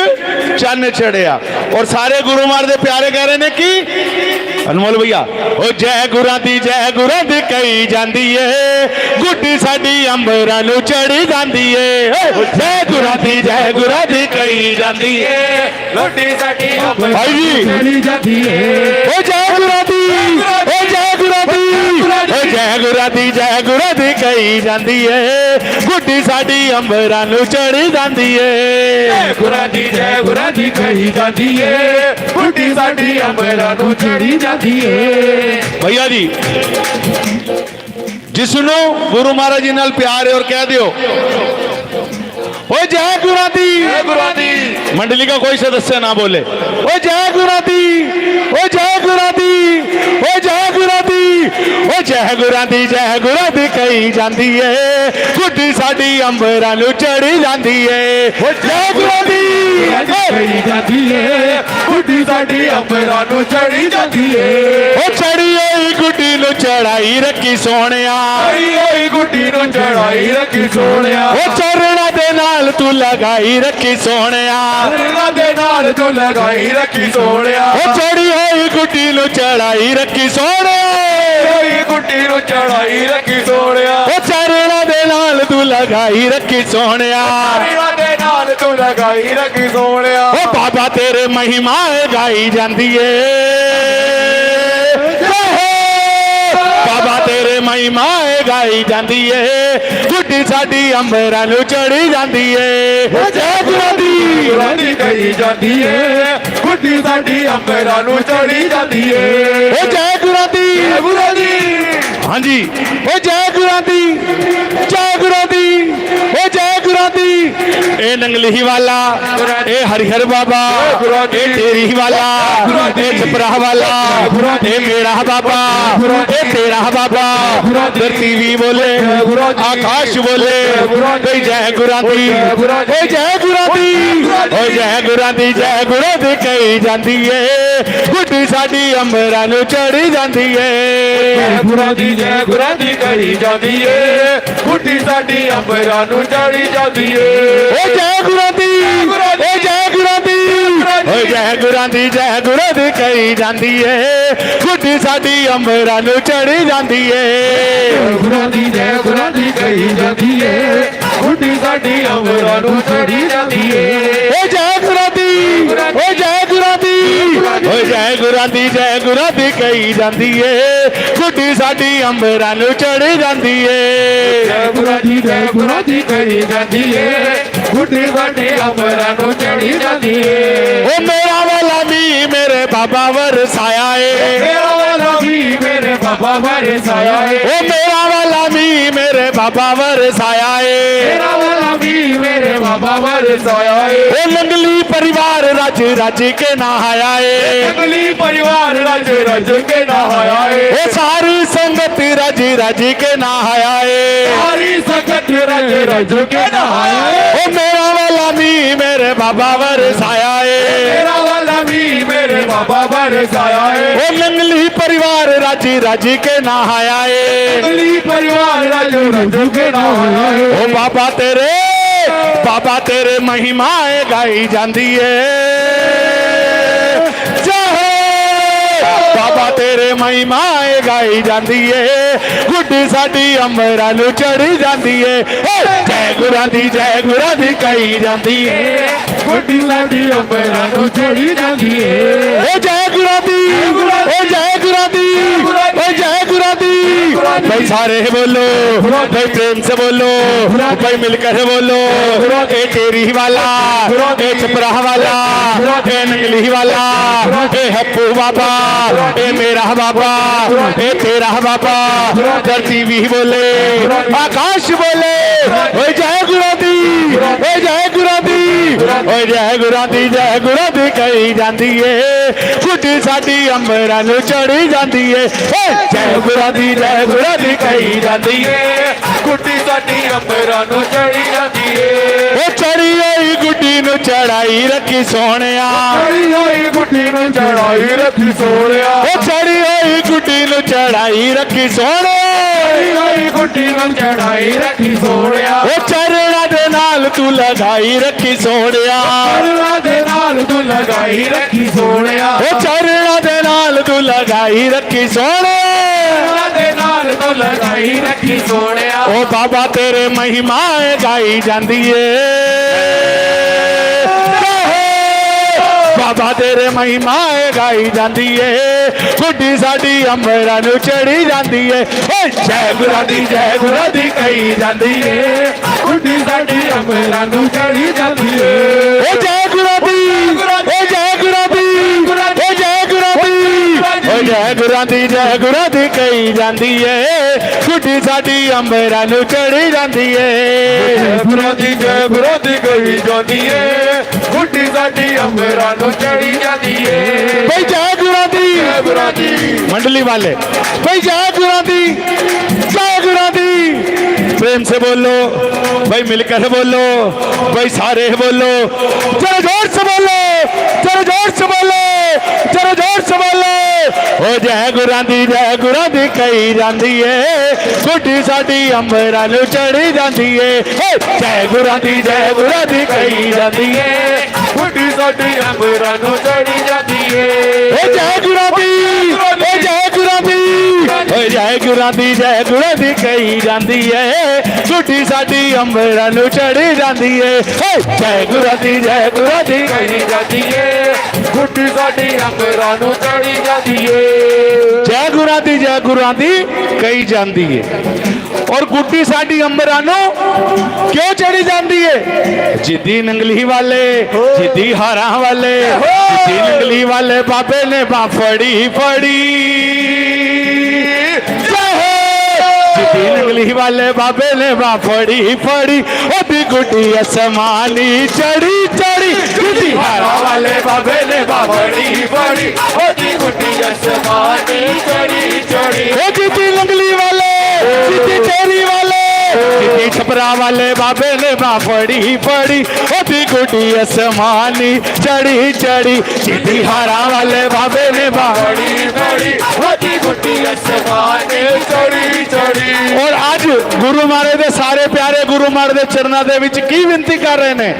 चन चढ़िया। और सारे गुरु महाराज दे प्यारे कह रहे ने कि अनमोल भैया, ओ जय गुरां दी कही जांदी है, गुड्डी साडी अंबरां नूं चढ़ी जांदी है। जय गुरां दी कही जांदी है, गुड्डी साडी भाई जी चढ़ी जाती है, ओ जय गुरां दी, ओ जय गुरां दी, ओ जय गुरां दी कही जांदी है, गुड्डी साडी अंबरां नूं चढ़ी जांदी है। जय गुरां दी कही जाती है, गुड्डी साडी अंबरां नूं चढ़ी जाती है। भैया जी, जिसनों गुरु महाराज जी नाल प्यार है और कह दियो, ओ जय गुरां दी, जय गुरां दी, मंडली का कोई सदस्य ना बोले, ओ जय गुरां दी, ओ जय गुरां दी, ओ जय गुरां दी, ओ जय गुरां दी कही जांदी है, गुड्डी साडी अंबरां नूं चढ़ी जांदी है। ओ जय गुरां दी, कही जाती है, गुड्डी साडी अंबरां नूं चढ़ी जाती है। ओ चढ़ी होई गुड्डी नूं चढ़ाई रखी सोहणिया, चढ़ी होई गुड्डी नूं चढ़ाई रखी सोहणिया, ओ चरणा दे नाल तू लगाई रखी सोहणिया, चरणा दे नाल तू लगाई रखी सोहणिया, ओ चढ़ी होई गुड्डी नूं चढ़ाई रखी सोहणिया, होई गुड्डी नूं चढ़ाई रखी सोहणिया, ओ चरणा दे नाल तू लगाई रखी सोहणिया, चरणा दे नाल तू लगाई रखी सोहणिया। ओ बाबा तेरे महिमा गाई जांदी है, बाबा तेरे महिमा गाई जांदी है, गुड्डी साडी अंबरां नूं चढ़ी जांदी है। ओ जय गुरां दी, गुरां दी कही जाती है, गुड्डी साडी अंबरां नूं चढ़ी जाती है। ओ जय गुरां दी, जय गुरां दी, हाँ जी, ओ जय गुरां दी, जय गुरां दी, ओ जय गुरां दी। ए नंगली वाला, ए हरिहर बाबा, ए तेरी वाला, ए छपरा वाला, ए मेरा बाबा, ए तेरा बाबा। धरती भी बोले, आकाश बोले, कोई जय गुरां दी, ओ जय गुरां दी, ओ जय गुरां दी, जय गुरां दी कही जांदी है, गुड्डी साडी अंबरां नूं चढ़ी जांदी है। जय गुरां दी कही जाती है, गुड्डी साडी अंबरां नूं चढ़ी जाती है। ओ जय गुरां दी, ओ जय गुरां दी, ਓ ਜੈ ਗੁਰਾਂ ਦੀ ਕਹੀ ਜਾਂਦੀ ਏ ਗੁੱਡੀ ਸਾਡੀ ਅੰਬਰਾਂ ਨੂੰ ਚੜੀ ਜਾਂਦੀ ਏ ਗੁਰਾਂ ਦੀ ਜੈ ਗੁਰਾਂ ਦੀ ਕਹੀ ਜਾਂਦੀ ਏ ਗੁੱਡੀ ਸਾਡੀ ਅੰਬਰਾਂ ਨੂੰ ਚੜੀ ਜਾਂਦੀ ਏ ਓ ਜੈ ਗੁਰਾਂ ਦੀ ਓ ਜੈ ਗੁਰਾਂ ਦੀ ਓ ਜੈ ਗੁਰਾਂ ਦੀ ਕਹੀ ਜਾਂਦੀ ਏ ਗੁੱਡੀ ਸਾਡੀ ਅੰਬਰਾਂ ਨੂੰ ਚੜੀ ਜਾਂਦੀ ਏ ਜੈ ਗੁਰਾਂ ਦੀ ਕਹੀ ਜਾਂਦੀ ਏ ਗੁੱਡੀ ਸਾਡੀ ਅੰਬਰਾਂ ਨੂੰ ਚੜੀ ਜਾਂਦੀ ਏ ਓ ਮੇਰਾ ਵਾਲਾ ਵੀ ਮੇਰੇ ਬਾਬਾ ਵਰਸਾਇਆ ਏ ਮੇਰਾ ਵਾਲਾ ਵੀ ਮੇਰੇ ਬਾਬਾ ਵਰਸਾਇਆ ਏ ਓ ਮੇਰਾ ਵਾਲਾ ਵੀ ਮੇਰੇ ਬਾਬਾ ਵਰਸਾਇਆ ਏ ਮੇਰਾ ਵਾਲਾ ਵੀ ਮੇਰੇ ਬਾਬਾ ਵਰਸਾਇਆ ਏ ਓ ਨੰਗਲੀ ਪਰਿਵਾਰ ਰੱਜ ਰੱਜ ਕੇ ਨਹਾਇਆ ਏ ਅਗਲੀ ਪਰਿਵਾਰ ਰਜ ਰਜ ਕੇ ਨਹਾਇਆ ਏ ਓ ਸਾਰੀ ਸੰਗਤ ਰੱਜ ਰੱਜ ਕੇ ਨਹਾਇਆ ਏ ਸਾਰੀ ਸੰਗਤ ਰਜ ਰਜ ਕੇ ਨਹਾਇਆ ਏ ਓ ਮੇਰਾ ਵਾਲਾ ਵੀ ਮੇਰੇ ਬਾਬਾ ਵਰਸਾਇਆ ਏ ਮੇਰਾ ਵਾਲਾ ਵੀ ਮੇਰੇ ਬਾਬਾ ਵਰਸਾਇਆ ਏ ਓ ਨੰਗਲੀ ਪਰਿਵਾਰ ਰੱਜ ਰੱਜ ਕੇ ਨਹਾਇਆ ਏ ਅਗਲੀ ਪਰਿਵਾਰ ਰਜ ਰਜ ਕੇ ਨਹਾਇਆ ਏ ਓ ਬਾਬਾ ਤੇਰੇ ਮਹਿਮਾਏ ਗਾਈ ਜਾਂਦੀ ਏ ਬਾਬਾ ਤੇਰੇ ਮਹਿਮਾਏ ਗਾਈ ਜਾਂਦੀ ਏ ਗੁੱਡੀ ਸਾਡੀ ਅੰਬਰਾਂ ਨੂੰ ਚੜੀ ਜਾਂਦੀ ਏ ਜੈ ਗੁਰਾਂ ਦੀ ਕਹੀ ਜਾਂਦੀ ਏ ਗੁੱਡੀ ਸਾਡੀ ਅੰਬਰਾਂ ਨੂੰ ਚੜੀ ਜਾਂਦੀ ਏ ਓ ਜੈ ਗੁਰਾਂ ਦੀ ਓ ਜੈ ਗੁਰਾਂ ਦੀ ਓ ਜੈ ਗੁਰਾਂ ਦੀ भाई सारे बोलो भाई प्रेम से बोलो भाई मिलकर बोलो ए टेरी वाला ए छपरा वाला ए नंगली वाला ए हप्पू बाबा ए मेरा बाबा ए तेरा बाबा धरती भी बोले आकाश बोले ओ जय गुरु दी ओ जय गुरु दी ओ जय गुरु दी कही जाती है गुड्डी साडी अंबरां नूं चढ़ी जाती है जय गुरु दी कही जाती है ਗੁੱਡੀ ਸਾਡੀ ਅੰਬਰਾਂ ਨੂੰ ਚੜੀ ਜਾਂਦੀ ਏ ओ चढ़ी होई गुड्डी नूं चढ़ाई रखी सोहणिया ਚੜੀ ਹੋਈ ਗੁੱਡੀ ਨੂੰ ਚੜਾਈ ਰੱਖੀ ਸੋਹਣਿਆ ओ चढ़ी होई गुड्डी नूं चढ़ाई रखी सोहणिया ਚੜੀ ਹੋਈ ਗੁੱਡੀ ਨੂੰ ਚੜਾਈ ਰੱਖੀ ਸੋਹਣਿਆ ओ चरणा दे नाल तू लगाई रखी सोहणिया ਚਰਨਾਂ ਦੇ ਨਾਲ ਤੂੰ ਲਗਾਈ ਰੱਖੀ ਸੋਹਣਿਆ ओ चरणा दे नाल तू लगाई रखी सोहणिया ਚਰਨਾਂ ਦੇ ਨਾਲ ਤੂੰ ਲਗਾਈ ਰੱਖੀ ਸੋਹਣਿਆ ओ बाबा तेरे महिमाए गाई जांदी ए बाबा तेरे महिमाए गाई जांदी ए गुड्डी साडी अंबरां नूं चढ़ी जांदी ए जय गुरु दी कही जांदी ए ਗੁੱਡੀ ਸਾਡੀ ਅੰਬਰਾਂ ਨੂੰ ਚੜੀ ਜਾਂਦੀ ਏ ओ जय गुरु दी ओ जय गुरु दी ओ जय गुरु दी ओ जय गुरु दी कही जांदी ए गुड्डी साडी अंबरां नूं चढ़ी जांदी ए ਗੁਰੂ ਦੀ ਜੈ ਗੁਰੂ ਦੀ ਕਹੀ ਜਾਂਦੀ ਏ ਗੁੱਡੀ ਸਾਡੀ ਅੰਬਰਾਂ ਨੂੰ ਚੜੀ ਜਾਂਦੀ ਏ भाई जय गुरु दी ਗੁਰੂ ਦੀ मंडली वाले भाई जय गुरु दी प्रेम से बोलो भाई मिलकर बोलो भाई सारे बोलो जरा जोर से बोलो जरा जोर से बोलो जरा जोर से बोलो ओ जय गुरु दी कही जाती है गुड्डी साडी अंबरां नूं चढ़ी जाती है जय गुरु दी कही जाती है ਗੁੱਡੀ ਸਾਡੀ ਅੰਬਰਾਂ ਨੂੰ ਚੜੀ ਜਾਂਦੀ ਏ ओ जय गुरु दी ओ जय गुरु दी ओ जय गुरु दी कही जाती है गुड्डी साडी अंबरां नूं चढ़ी जाती है जय गुरु दी ਕਹੀ ਜਾਂਦੀ ਏ ਗੁੱਡੀ ਸਾਡੀ ਅੰਬਰਾਂ ਨੂੰ ਚੜੀ ਜਾਂਦੀ ਏ जय गुरु दी कही जाती है और गुड्डी साडी अंबरां नूं क्यों चढ़ी जाती है जिद्दी नंगली वाले जिद्दी हारां वाले जिद्दी नंगली वाले बाबे ने बांह फड़ी जिद्दी नंगली वाले बाबे ने बांह फड़ी ओदी गुड्डी असमानी चढ़ी जिद्दी हारां वाले बाबे ने बांह बड़ी ओदी गुड्डी असमानी चढ़ी ओ जिद्दी नंगली वाले जिद्दी टेरी वाले जिद्दी छपरा वाले बाबे ने बांह फड़ी ओदी गुड्डी असमानी चढ़ी जिद्दी हारा वाले बाबे ने बांह बड़ी ओदी गुड्डी असमानी चढ़ी और आज ਗੁਰੂ ਮਹਾਰਾਜ ਦੇ ਸਾਰੇ ਪਿਆਰੇ ਗੁਰੂ ਮਹਾਰਾਜ ਦੇ ਚਰਨਾਂ ਦੇ ਵਿੱਚ ਕੀ ਬੇਨਤੀ ਕਰ ਰਹੇ ਨੇ?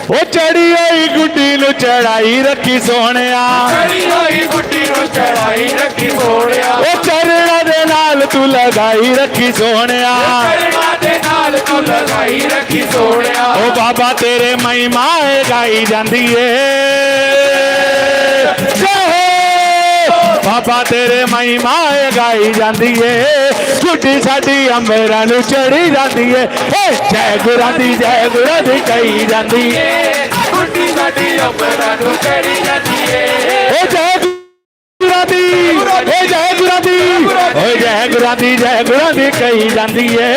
ਉਹ ਚੜੀ ਹੋਈ ਗੁੱਡੀ ਨੂੰ ਚੜਾਈ ਰੱਖੀ ਸੋਹਣਿਆ, ਚੜੀ ਹੋਈ ਗੁੱਡੀ ਨੂੰ ਚੜਾਈ ਰੱਖੀ ਸੋਹਣਿਆ, ਉਹ ਚਰਨਾਂ ਦੇ ਨਾਲ ਤੂੰ ਲਗਾਈ ਰੱਖੀ ਸੋਹਣਿਆ, ਚਰਨਾਂ ਦੇ ਨਾਲ ਤੂੰ ਲਗਾਈ ਰੱਖੀ ਸੋਹਣਿਆ। ਉਹ ਬਾਬਾ ਤੇਰੇ ਮਹਿਮਾ ਗਾਈ ਜਾਂਦੀ ਏ, ਜੈ ਹੋ ਬਾਬਾ ਤੇਰੇ ਮਹਿਮਾ ਗਾਈ ਜਾਂਦੀ ਏ, ਗੁੱਡੀ ਸਾਡੀ ਅੰਬਰਾਂ ਨੂੰ ਚੜੀ ਜਾਂਦੀ ਏ, ਏ ਜੈ ਗੁਰਾਂ ਦੀ ਕਹੀ ਜਾਂਦੀ ਏ, ਗੁੱਡੀ ਸਾਡੀ ਅੰਬਰਾਂ ਨੂੰ ਚੜੀ ਜਾਂਦੀ ਏ, ਏ ਜੈ ਗੁਰਾਂ ਦੀ, ਏ ਜੈ ਗੁਰਾਂ ਦੀ, ਓ ਜੈ ਗੁਰਾਂ ਦੀ ਕਹੀ ਜਾਂਦੀ ਏ,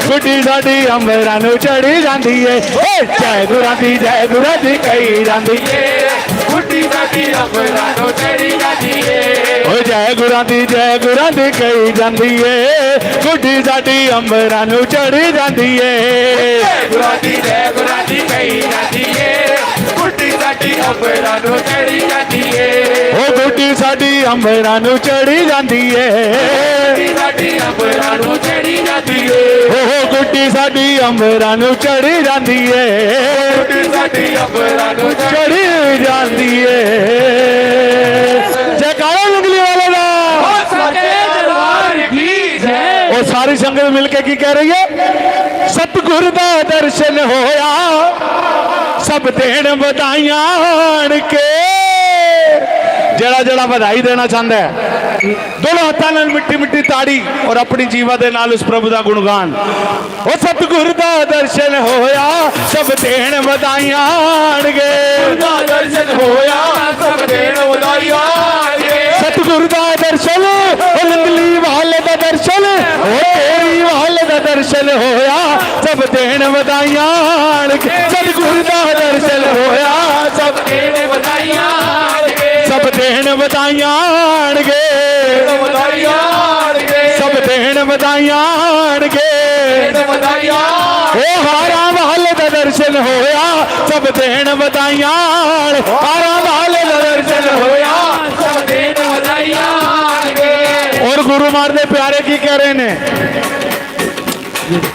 ਗੁੱਡੀ ਸਾਡੀ ਅੰਬਰਾਂ ਨੂੰ ਚੜੀ ਜਾਂਦੀ ਏ, ਏ ਜੈ ਗੁਰਾਂ ਦੀ ਕਹੀ ਜਾਂਦੀ ਏ, ਗੁੱਡੀ ਸਾਡੀ ਅੰਬਰਾਂ ਨੂੰ ਚੜੀ ਜਾਂਦੀ ਏ, ਓ ਜੈ ਗੁਰਾਂ ਦੀ ਕਹੀ ਜਾਂਦੀ ਏ, ਗੁੱਡੀ ਸਾਡੀ ਅੰਬਰਾਂ ਨੂੰ ਚੜੀ ਜਾਂਦੀ ਏ, ਗੁਰਾਂ ਦੀ ਕਹੀ ਜਾਂਦੀ ਏ, ਗੁੱਡੀ ਸਾਡੀ ਅੰਬਰਾਂ ਨੂੰ ਚੜੀ ਜਾਂਦੀ ਏ, ਓ ਗੁੱਡੀ ਸਾਡੀ ਅੰਬਰਾਂ ਨੂੰ ਚੜੀ ਜਾਂਦੀ ਏ, ਗੁੱਡੀ ਸਾਡੀ ਅੰਬਰਾਂ ਨੂੰ ਚੜੀ ਜਾਂਦੀ ਏ, ਓ ਗੁੱਡੀ ਸਾਡੀ ਅੰਬਰਾਂ ਨੂੰ ਚੜੀ ਜਾਂਦੀ ਏ, ਗੁੱਡੀ ਸਾਡੀ ਅੰਬਰਾਂ ਨੂੰ ਚੜੀ ਜਾਂਦੀ ਏ। ਜੈਕਾਰਾ ਨੰਗਲੀ ਵਾਲੇ ਦਾ, ਸੱਚੇ ਦਰਬਾਰ ਕੀ ਜੈ। ਉਹ ਸਾਰੀ ਸੰਗਤ ਮਿਲ ਕੇ ਕੀ ਕਹਿ ਰਹੀ ਹੈ? ਸਤਿਗੁਰ ਦਾ ਦਰਸ਼ਨ ਹੋਇਆ, ਸਭ ਦੇਣ ਵਧਾਈਆਂ ਆਣ ਕੇ। ਜਿਹੜਾ ਵਧਾਈ ਦੇਣਾ ਚਾਹੁੰਦਾ ਹੈ, ਦੋਨੋਂ ਹੱਥਾਂ ਨਾਲ ਮਿੱਠੀ ਮਿੱਠੀ ਤਾੜੀ ਔਰ ਆਪਣੀ ਜੀਵਾ ਦੇ ਨਾਲ ਉਸ ਪ੍ਰਭੂ ਦਾ ਗੁਣਗਾਨ। ਉਹ ਸਤਿਗੁਰ ਦਾ ਦਰਸ਼ਨ ਹੋਇਆ, ਸਭ ਦੇਣ ਵਧਾਈਆਂ ਆਣਗੇ, ਦਾ ਦਰਸ਼ਨ ਹੋਇਆ, ਸਭ ਦੇਣ ਵਧਾਈਆਂ ਆਣਗੇ, ਸਤਿਗੁਰ ਦਾ ਦਰਸ਼ਨ, ਉਹ ਨੰਗਲੀ ਵਾਲੇ ਦਾ ਦਰਸ਼ਨ, ਉਹ ਤੇਰੀ ਵਾਲੇ ਦਾ ਦਰਸ਼ਨ ਹੋਇਆ, ਸਭ ਦੇਣ ਵਧਾਈਆਂ ਆਣਗੇ, ਸਤਿਗੁਰ ਦਾ ਦਰਸ਼ਨ ਹੋਇਆ, ਸਭ ਦੇਣ ਵਧਾਈਆਂ ਆਣਗੇ, ਸਭ ਦੇਣ ਵਧਾਈਆਂ ਆਣਗੇ, ਵਧਾਈਆਂ ਆਣਗੇ, ਸਭ ਦੇਣ ਵਧਾਈਆਂ ਆਣਗੇ। ਵਧਾਈਆਂ ਉਹ ਹਾਰਾਂ ਵਾਲੇ ਦਾ ਦਰਸ਼ਨ ਹੋਇਆ, ਸਭ ਦੇਣ ਵਧਾਈਆਂ ਆਣ, ਹਾਰਾਂ ਵਾਲੇ ਦਾ ਦਰਸ਼ਨ ਹੋਇਆ, ਸਭ ਦੇਣ ਵਧਾਈਆਂ ਆਣਗੇ। ਔਰ ਗੁਰੂ ਮਹਾਰਾਜ ਦੇ ਪਿਆਰੇ ਕੀ ਕਹਿ ਰਹੇ ਨੇ?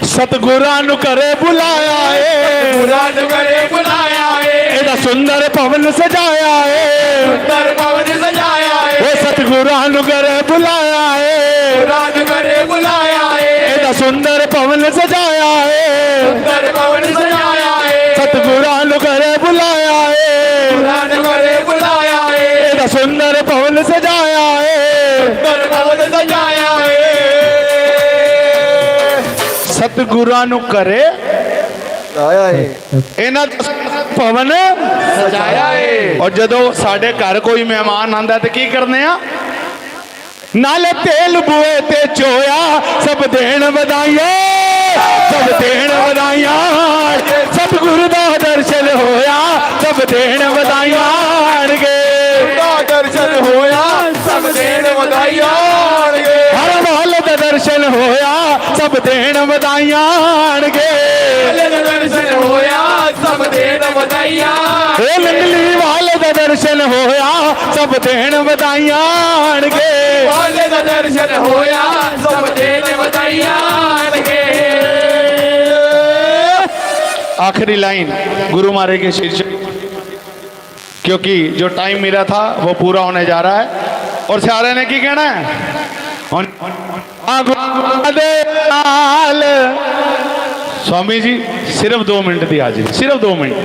ਸਤਿਗੁਰਾਂ ਨੂੰ ਘਰੇ ਬੁਲਾਇਆ ਏ, ਗੁਰਾਂ ਨੂੰ ਘਰੇ ਬੁਲਾਇਆ ਏ, ਇਹਦਾ ਸੁੰਦਰ ਭਵਨ ਸਜਾਇਆ ਏ, ਸੁੰਦਰ ਭਵਨ ਸਜਾਇਆ ਏ, ਉਹ ਸਤਿਗੁਰਾਂ ਨੂੰ ਘਰੇ ਬੁਲਾਇਆ ਏ, ਗੁਰਾਂ ਨੂੰ ਘਰੇ ਬੁਲਾਇਆ ਏ, ਇਹਦਾ ਸੁੰਦਰ ਭਵਨ ਸਜਾਇਆ ਏ, ਸੁੰਦਰ ਭਵਨ ਸਜਾਇਆ ਏ, ਸਤਿਗੁਰਾਂ ਨੂੰ ਘਰੇ ਬੁਲਾਇਆ ਏ, ਗੁਰਾਂ ਨੂੰ ਘਰੇ ਬੁਲਾਇਆ ਏ, ਇਹਦਾ ਸੁੰਦਰ ਭਵਨ ਸਜਾਇਆ ਏ, ਸੁੰਦਰ ਭਵਨ ਸਜਾਇਆ ਏ, ਸਤਿਗੁਰਾਂ ਨੂੰ ਘਰੇ ਆਇਆ ਏ, ਇਹਨਾਂ ਦਾ ਭਵਨ ਸਜਾਇਆ ਏ। ਔਰ ਜਦੋਂ ਸਾਡੇ ਘਰ ਕੋਈ ਮਹਿਮਾਨ ਆਂਦਾ ਤੇ ਕੀ ਕਰਨੇ ਆ? ਨਾਲੇ ਤੇਲ ਬੂਏ ਤੇ ਚੋਇਆ, ਸਭ ਦੇਣ ਵਧਾਈਆਂ, ਸਭ ਦੇਣ ਵਧਾਈਆਂ, ਸਤਿਗੁਰੂ ਦਾ ਦਰਸ਼ਨ ਹੋਇਆ, ਸਭ ਦੇਣ ਵਧਾਈਆਂ ਆਣਗੇ, ਦਾ ਦਰਸ਼ਨ ਹੋਇਆ, ਸਭ ਦੇਣ ਵਧਾਈਆਂ ਆਣਗੇ, ਹਰ ਵਾਲੇ ਦਾ ਦਰਸ਼ਨ ਹੋਇਆ, ਸਭ ਦੇਣ ਵਧਾਈਆਂ ਆਣਗੇ, ਵਾਲੇ ਦਾ ਦਰਸ਼ਨ ਹੋਇਆ, ਸਭ ਦੇਣ ਵਧਾਈਆਂ, ਇਹ ਨੰਗਲੀ ਵਾਲੇ ਦਾ ਦਰਸ਼ਨ ਹੋਇਆ, ਸਭ ਦੇਣ ਵਧਾਈਆਂ ਆਣਗੇ, ਵਾਲੇ ਦਾ ਦਰਸ਼ਨ ਹੋਇਆ, ਸਭ ਦੇਣ ਵਧਾਈਆਂ ਆਣਗੇ। आखिरी लाइन गुरु महाराज के शीर्षक, क्योंकि जो टाइम मिला था वो पूरा होने जा रहा है और सारे ने की कहना है? स्वामी जी सिर्फ 2 मिनट की हाजिरी, सिर्फ 2 मिनट।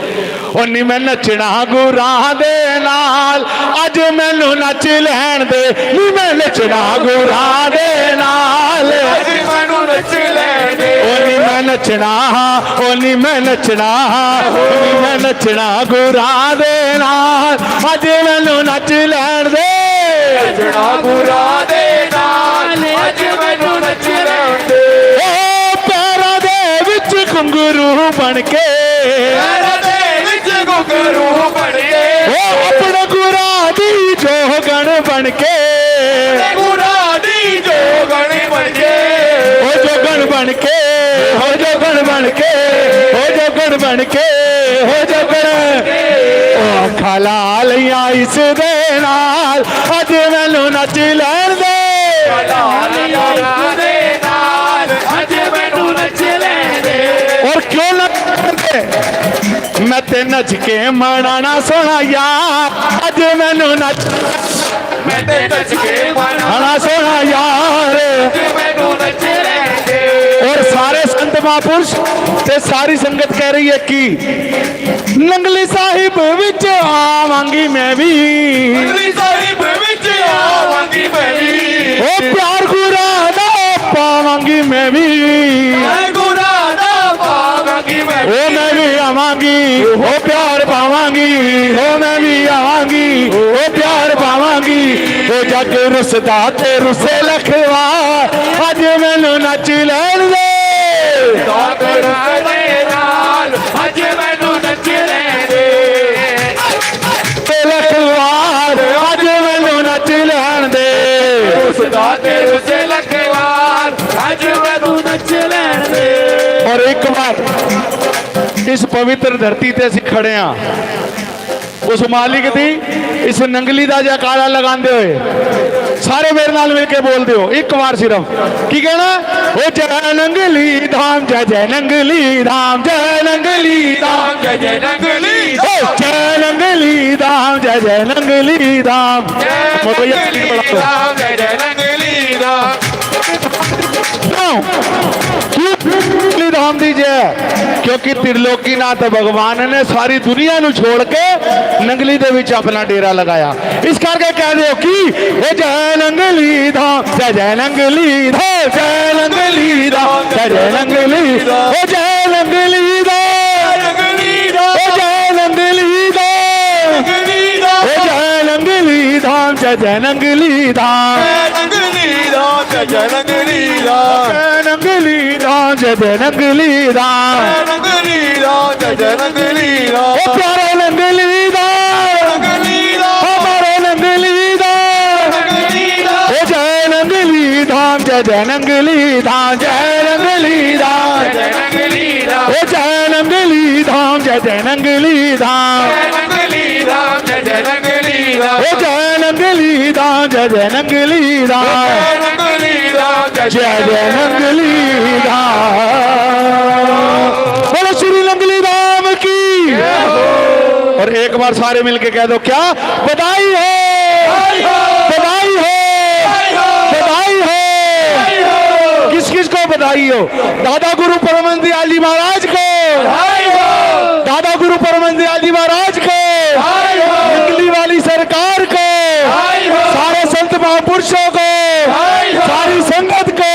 ਉਹ ਨੀ ਮੈਂ ਨੱਚਣਾ ਗੁਰਾਂ ਦੇ ਨਾਲ, ਅੱਜ ਮੈਨੂੰ ਨੱਚ ਲੈਣ ਦੇ, ਨੀ ਮੈਂ ਨੱਚਣਾ ਗੁਰਾਂ ਦੇ ਨਾਲ, ਅੱਜ ਮੈਨੂੰ ਨੱਚ ਲੈਣ ਦੇ, ਉਹ ਨੀ ਮੈਂ ਨੱਚਣਾ, ਉਹ ਨੀ ਮੈਂ ਨੱਚਣਾ, ਨੀ ਮੈਂ ਨੱਚਣਾ ਗੁਰਾਂ ਦੇ ਨਾਲ, ਅੱਜ ਮੈਨੂੰ ਨੱਚ ਲੈਣ ਦੇ, ਨੱਚਣਾ ਗੁਰਾਂ ਦੇ ਨਾਲ, ਅੱਜ ਮੈਨੂੰ ਨੱਚ ਲੈਣ ਦੇ, ਉਹ ਪੈਰਾਂ ਦੇ ਵਿੱਚ ਘੁੰਗਰੂ ਬਣ ਕੇ, ਪੈਰਾਂ ਦੇ ਵਿੱਚ ਘੁੰਗਰੂ ਬਣ ਕੇ, ਉਹ ਆਪਣੇ ਗੁਰਾਂ ਦੀ ਜੋਗਣ ਬਣ ਕੇ, ਗੁਰਾਂ ਦੀ ਜੋਗਣ ਬਣ ਕੇ, ਉਹ ਜੋਗਣ ਬਣ ਕੇ, ਹੋ ਜੋਗਣ ਬਣ ਕੇ, ਹੋ ਜੋਗਣ ਬਣ ਕੇ, ਹੋ ਜੋਗਣ, ਉਹ ਅੱਖਾਂ ਲਾ ਲਈਆਂ ਇਸ ਦੇ ਨਾਲ, ਅੱਜ ਮੈਨੂੰ ਨੱਚ ਲੈਣ ਦੇ, ਲਾਲੀਆਂ ਦੇ ਨਾਲ, मैं ते नच के मनाना सोना यार अज मैनू नच मैं ते नच के मनाना सोना यार मैनू नच रहे और सारे संत महापुरुष ते सारी संगत कह रही है कि नंगली साहिब विच आवांगी मैं भी साहिब विच आवांगी मैं भी ओ प्यार गुरा दा पावांगी मैं भी गुरा दा पावांगी मैं ओ मैं भी आवांगी ओ प्यार पावांगी ओ मैं भी आवांगी ओ प्यार पावांगी ओ जग रुसदा ते रुसे लखवा अज मैनू नच लैण दे अज मैनू नच रहे ते लखवार अज मैनू नच लैण दे उसे लखवार अज मैनू नच रहे और एक बार इस पवित्र धरती ते असीं खड़े हाँ उस मालिक दी इस नंगली दा जयकारा लगांदे होए सारे मेरे नाल मिल के बोल दियो एक बार सिर्फ की कहना ओ जय नंगली धाम जय नंगली धाम जय नंगली धाम जय नंगली ओ जय नंगली धाम जय नंगली धाम जय नंगली धाम क्यों धाम दीजिए क्योंकि त्रिलोकीनाथ भगवान ने सारी दुनिया नु छोड़ के नंगली दे विच अपना डेरा लगाया इस करके कह दो कि ओ जय नंगली धाम जय नंगली धाम जय नंगली धाम जय नंगली ओ जय नंगली धाम ओ जय नंगली धाम ओ जय नंगली धाम जय नंगली धाम जय नंगली धाम नंगली धाम जय नंगली धाम जय नंगली ओ प्यारे नंगली धाम हमारे नंगली धाम ओ जय नंगली धाम जय नंगली धाम जय नंगली धाम ओ जय नंगली धाम जय नंगली धाम जय नंगली ओ जय नंगली धाम जय नंगली धाम जय नंगली धाम बोलो श्री नंगली धाम की और एक बार सारे मिलके कह दो क्या बधाई हो बधाई हो बधाई हो किस किस को बधाई हो दादा गुरु परमहंस दयाल जी महाराज को दादा गुरु परमहंस दयाल जी महाराज को नंगली वाली सरकार को सारे संत महापुरुषों को सारी संगत को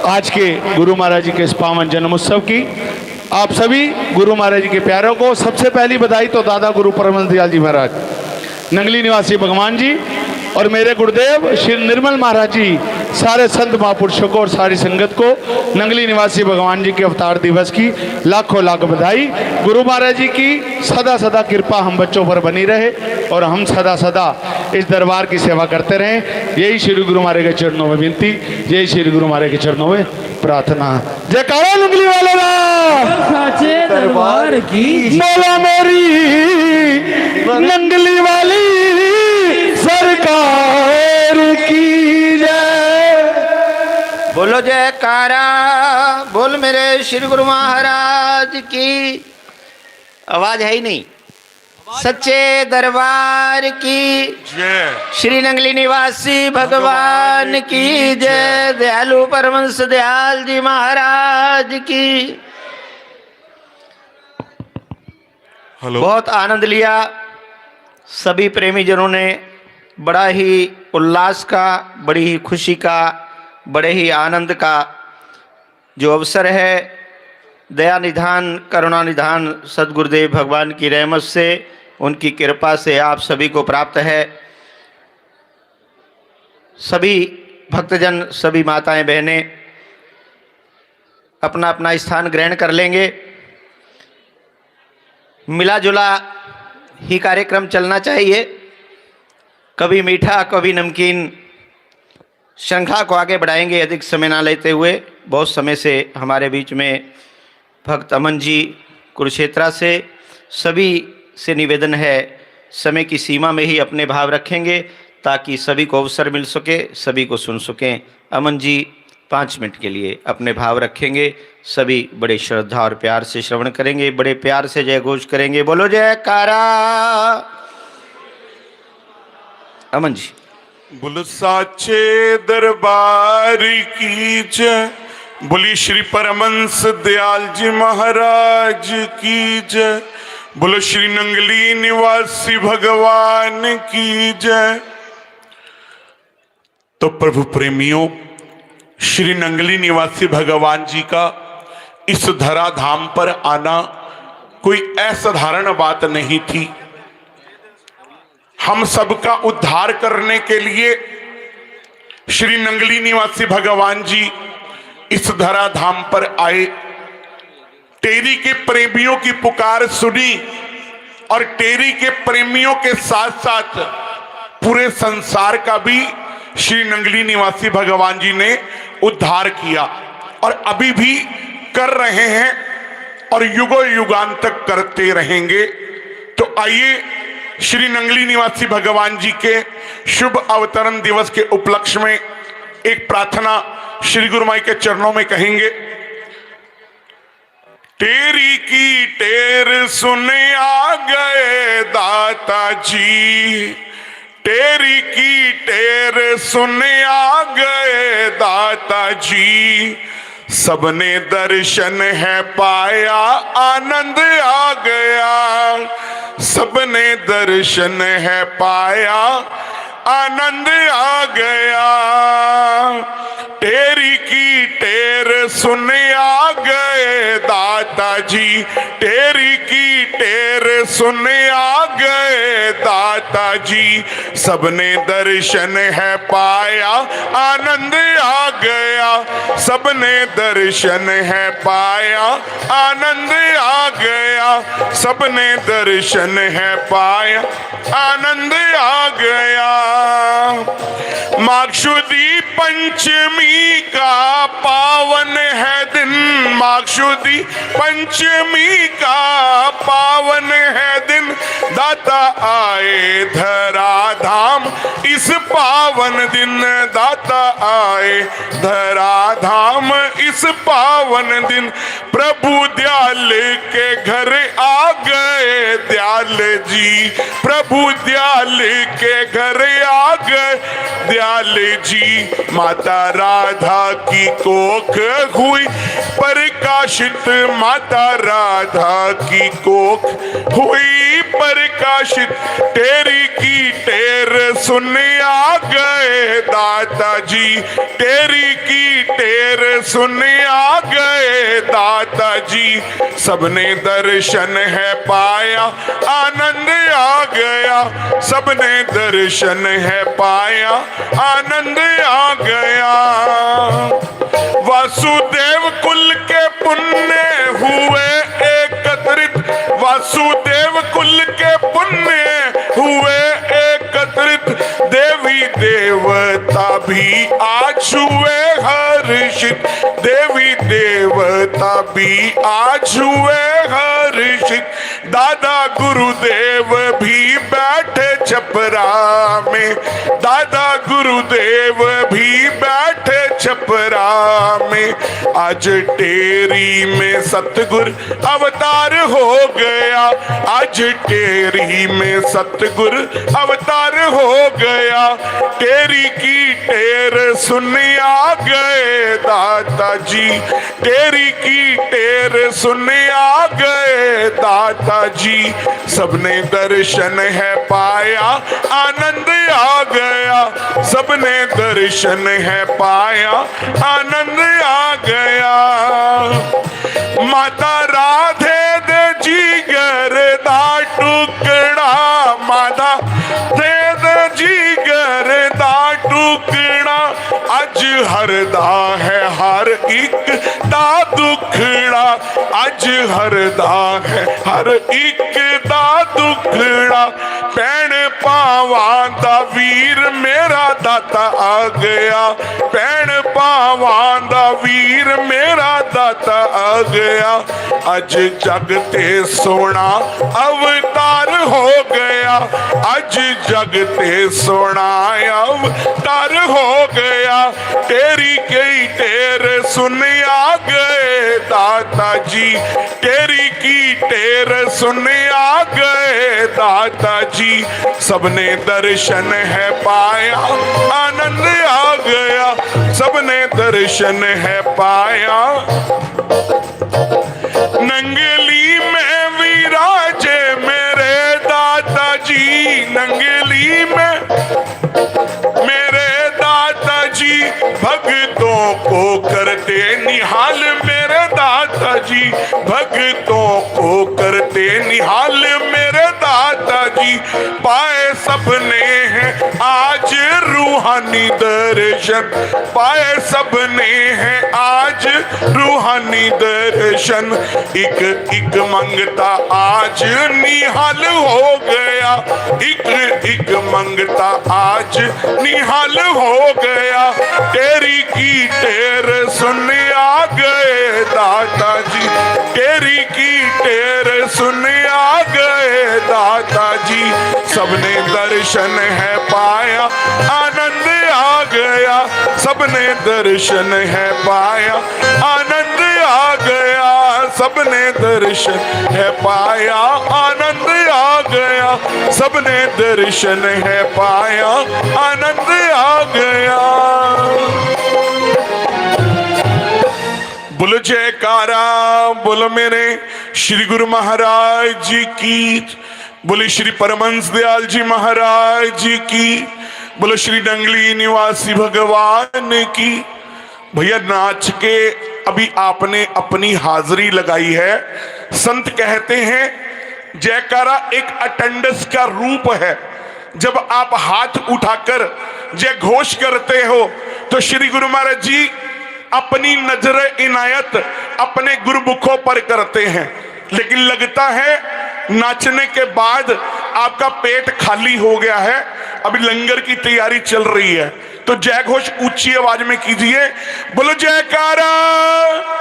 आज के गुरु महाराज जी के इस पावन जन्मोत्सव की आप सभी गुरु महाराज जी के प्यारों को सबसे पहली बधाई तो दादा गुरु परमहंस दयाल जी महाराज नंगली निवासी भगवान जी और मेरे गुरुदेव श्री निर्मल महाराज जी सारे संत महापुरुषों को और सारी संगत को नंगली निवासी भगवान जी के अवतार दिवस की लाखों लाख बधाई गुरु महाराज जी की सदा सदा कृपा हम बच्चों पर बनी रहे और हम सदा सदा इस दरबार की सेवा करते रहें यही श्री गुरु महाराज के चरणों में विनती यही श्री गुरु महाराज के चरणों में प्रार्थना जयकारा नंगली वाले साचे दरबार की बोला मेरी नंगली वाली सरकार की जय बोलो जयकारा बोल मेरे श्री गुरु महाराज की आवाज है ही नहीं सच्चे दरबार की जय श्री नंगली निवासी भगवान की जय दयालु परमहंस दयाल जी महाराज की बहुत आनंद लिया सभी प्रेमी जनों ने बड़ा ही उल्लास का बड़ी ही खुशी का बड़े ही आनंद का जो अवसर है दया निधान करुणा निधान सद्गुरुदेव भगवान की रहमत से उनकी कृपा से आप सभी को प्राप्त है। सभी भक्तजन सभी माताएं बहनें अपना अपना स्थान ग्रहण कर लेंगे। मिला जुला ही कार्यक्रम चलना चाहिए, कभी मीठा कभी नमकीन। श्रृंखला को आगे बढ़ाएंगे अधिक समय ना लेते हुए। बहुत समय से हमारे बीच में भक्त अमन जी कुरुक्षेत्रा से, सभी से निवेदन है समय की सीमा में ही अपने भाव रखेंगे ताकि सभी को अवसर मिल सके, सभी को सुन सकें। अमन जी 5 मिनट के लिए अपने भाव रखेंगे। सभी बड़े श्रद्धा और प्यार से श्रवण करेंगे, बड़े प्यार से जय घोष करेंगे। बोलो जयकारा। अमन जी। बोलो साचे दरबार की जय, बोली श्री परमंश दयाल जी महाराज की जय, बोलो श्री नंगली निवासी भगवान की जय। तो प्रभु प्रेमियों, श्री नंगली निवासी भगवान जी का इस धरा धाम पर आना कोई असाधारण बात नहीं थी। हम सबका उद्धार करने के लिए श्री नंगली निवासी भगवान जी इस धरा धाम पर आए। टेरी के प्रेमियों की पुकार सुनी और टेरी के प्रेमियों के साथ साथ पूरे संसार का भी श्री नंगली निवासी भगवान जी ने उद्धार किया और अभी भी कर रहे हैं और युगों युगान तक करते रहेंगे। तो आइए श्री नंगली निवासी भगवान जी के शुभ अवतरण दिवस के उपलक्ष्य में एक प्रार्थना श्री गुरु माई के चरणों में कहेंगे। टेरी की टेर सुने आ गए दाता जी, टेरी की टेर सुने आ गए दाता जी, सबने दर्शन है पाया आनंद आ गया, सबने दर्शन है पाया आनंद आ गया। टेरी की टेर सुने आ गए दाता जी, टेरी की टेर सुने आ गए दाता जी, सबने दर्शन है पाया आनंद आ गया, सबने दर्शन है पाया आनंद आ गया, सबने दर्शन है पाया आनंद आ गया। माक्षुदी पंचमी का पावन है दिन, माक्षुदी पंचमी का पावन है दिन, दाता आए धरा धाम इस पावन दिन, दाता आए धरा धाम इस पावन दिन, प्रभु दयाल के घर आ गए दयाल जी, प्रभु दयाल के घर आ गए दयाल जी, माता राधा की कोख हुई प्रकाशित, माता राधा की कोख हुई प्रकाशित, टेरी की टेर सुने आ गए दाता जी, टेरी की टेर सुने आ गए दाता जी, सबने दर्शन है पाया आनंद आ गया, सबने दर्शन है पाया आनंद आ गया। वासुदेव कुल के पुण्य हुए एकत्रित, वासुदेव कुल के पुण्य हुए एकत्रित, देवी देवता भी आज हुए हर्षित, देवी देवता भी आज हुए हर्षित, दादा गुरुदेव भी बैठे छपरा में, दादा गुरुदेव भी बैठे छपरा में, आज टेरी में सतगुर अवतार हो गया, आज टेरी में सतगुर अवतार हो गया, टेरी की टेर सुने आ गए दाता जी, टेरी की टेर सुने आ गए दाता जी, सबने दर्शन है पाया आनंद आ गया, सबने दर्शन है पाया आनंद आ गया। माता राधे दे जीगर दा टुकड़ा, माता दे दे जीगर दा टुकड़ा, अज हरदा है हर एक दा दुखड़ा, अज हरदा है हर एक दा दुखड़ा, पैण पावां दा वीर मेरा दाता आ गया, पैण पावां दा वीर मेरा दाता आ गया, अज जग ते सोना अवतार हो गया, अज जग ते सोना अवतार हो गया, तेरी की टेर सुन आ गए दाता जी, तेरी की टेर सुन आ गए दाता जी। सबने दर्शन है पाया आनंद आ गया, सबने दर्शन है पाया। नंगली में विराजे मेरे दाता जी, नंगली में मेरे दाता जी। भक्तों को करते निहाल मेरे दाता जी, भक्तों को करते निहाल मेरे दाता जी। पाए सबने हैं आज रूहानी दर्शन, पाए सबने हैं आज रूहानी दर्शन। एक एक मंगता आज निहाल हो गया, एक एक मंगता आज निहाल हो गया। तेरी की टेर सुन आ गए दाता जी, तेरी की टेर सुन आ गए दाता जी। सबने दर्शन है पाया आनंद आ गया, सबने दर्शन है पाया आनंद आ गया, सबने दर्शन है पाया आनंद आ गया, सबने दर्शन है पाया आनंद आ गया। बोलो जयकारा, बोलो मेरे श्री गुरु महाराज जी की, बोले श्री परमहंस दयाल जी महाराज जी की, बोलो श्री डंगली निवासी भगवान की। भैया नाच के अभी आपने अपनी हाजिरी लगाई है। संत कहते हैं जयकारा एक अटेंडेंस का रूप है। जब आप हाथ उठाकर जय घोष करते हो तो श्री गुरु महाराज जी अपनी नजर इनायत अपने गुरुमुखों पर करते हैं। लेकिन लगता है नाचने के बाद आपका पेट खाली हो गया है, अभी लंगर की तैयारी चल रही है। तो जय घोष ऊंची आवाज में कीजिए, बोलो जयकारा,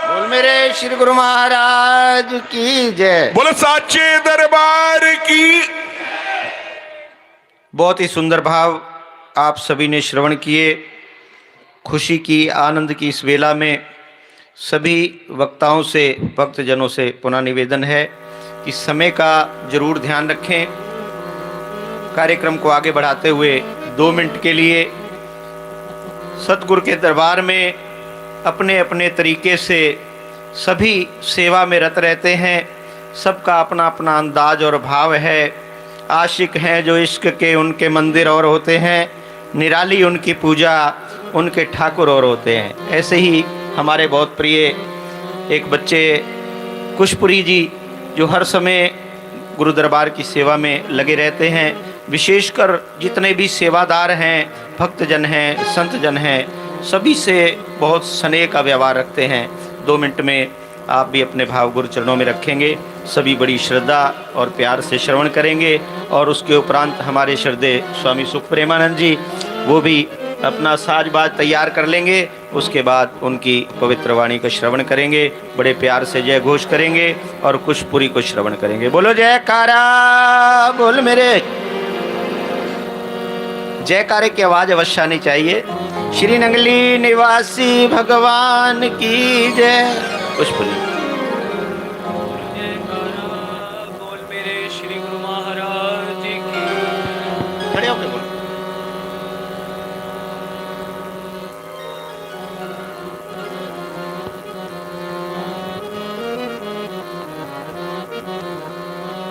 बोल मेरे श्री गुरु महाराज की जय, बोलो साचे दरबार की। बहुत ही सुंदर भाव आप सभी ने श्रवण किए। खुशी की, आनंद की इस वेला में सभी वक्ताओं से, भक्तजनों से पुनः निवेदन है कि समय का जरूर ध्यान रखें। कार्यक्रम को आगे बढ़ाते हुए 2 मिनट के लिए सतगुरु के दरबार में अपने अपने तरीके से सभी सेवा में रत रहते हैं। सबका अपना अपना अंदाज और भाव है। आशिक हैं जो इश्क के, उनके मंदिर और होते हैं, निराली उनकी पूजा, उनके ठाकुर और होते हैं। ऐसे ही हमारे बहुत प्रिय एक बच्चे कुशपुरी जी जो हर समय गुरु दरबार की सेवा में लगे रहते हैं। विशेषकर जितने भी सेवादार हैं, भक्तजन हैं, संतजन हैं, सभी से बहुत स्नेह का व्यवहार रखते हैं। 2 मिनट में आप भी अपने भाव गुरु चरणों में रखेंगे। सभी बड़ी श्रद्धा और प्यार से श्रवण करेंगे। और उसके उपरांत हमारे श्रद्धेय स्वामी सुख प्रेमानंद जी वो भी अपना साजबाज तैयार कर लेंगे। उसके बाद उनकी पवित्र वाणी का श्रवण करेंगे। बड़े प्यार से जय घोष करेंगे और कुशपुरी को श्रवण करेंगे। बोलो जयकारा, बोल मेरे। जयकारे की आवाज अवश्य आनी चाहिए। श्री नंगली निवासी भगवान की जय। कुशपुरी।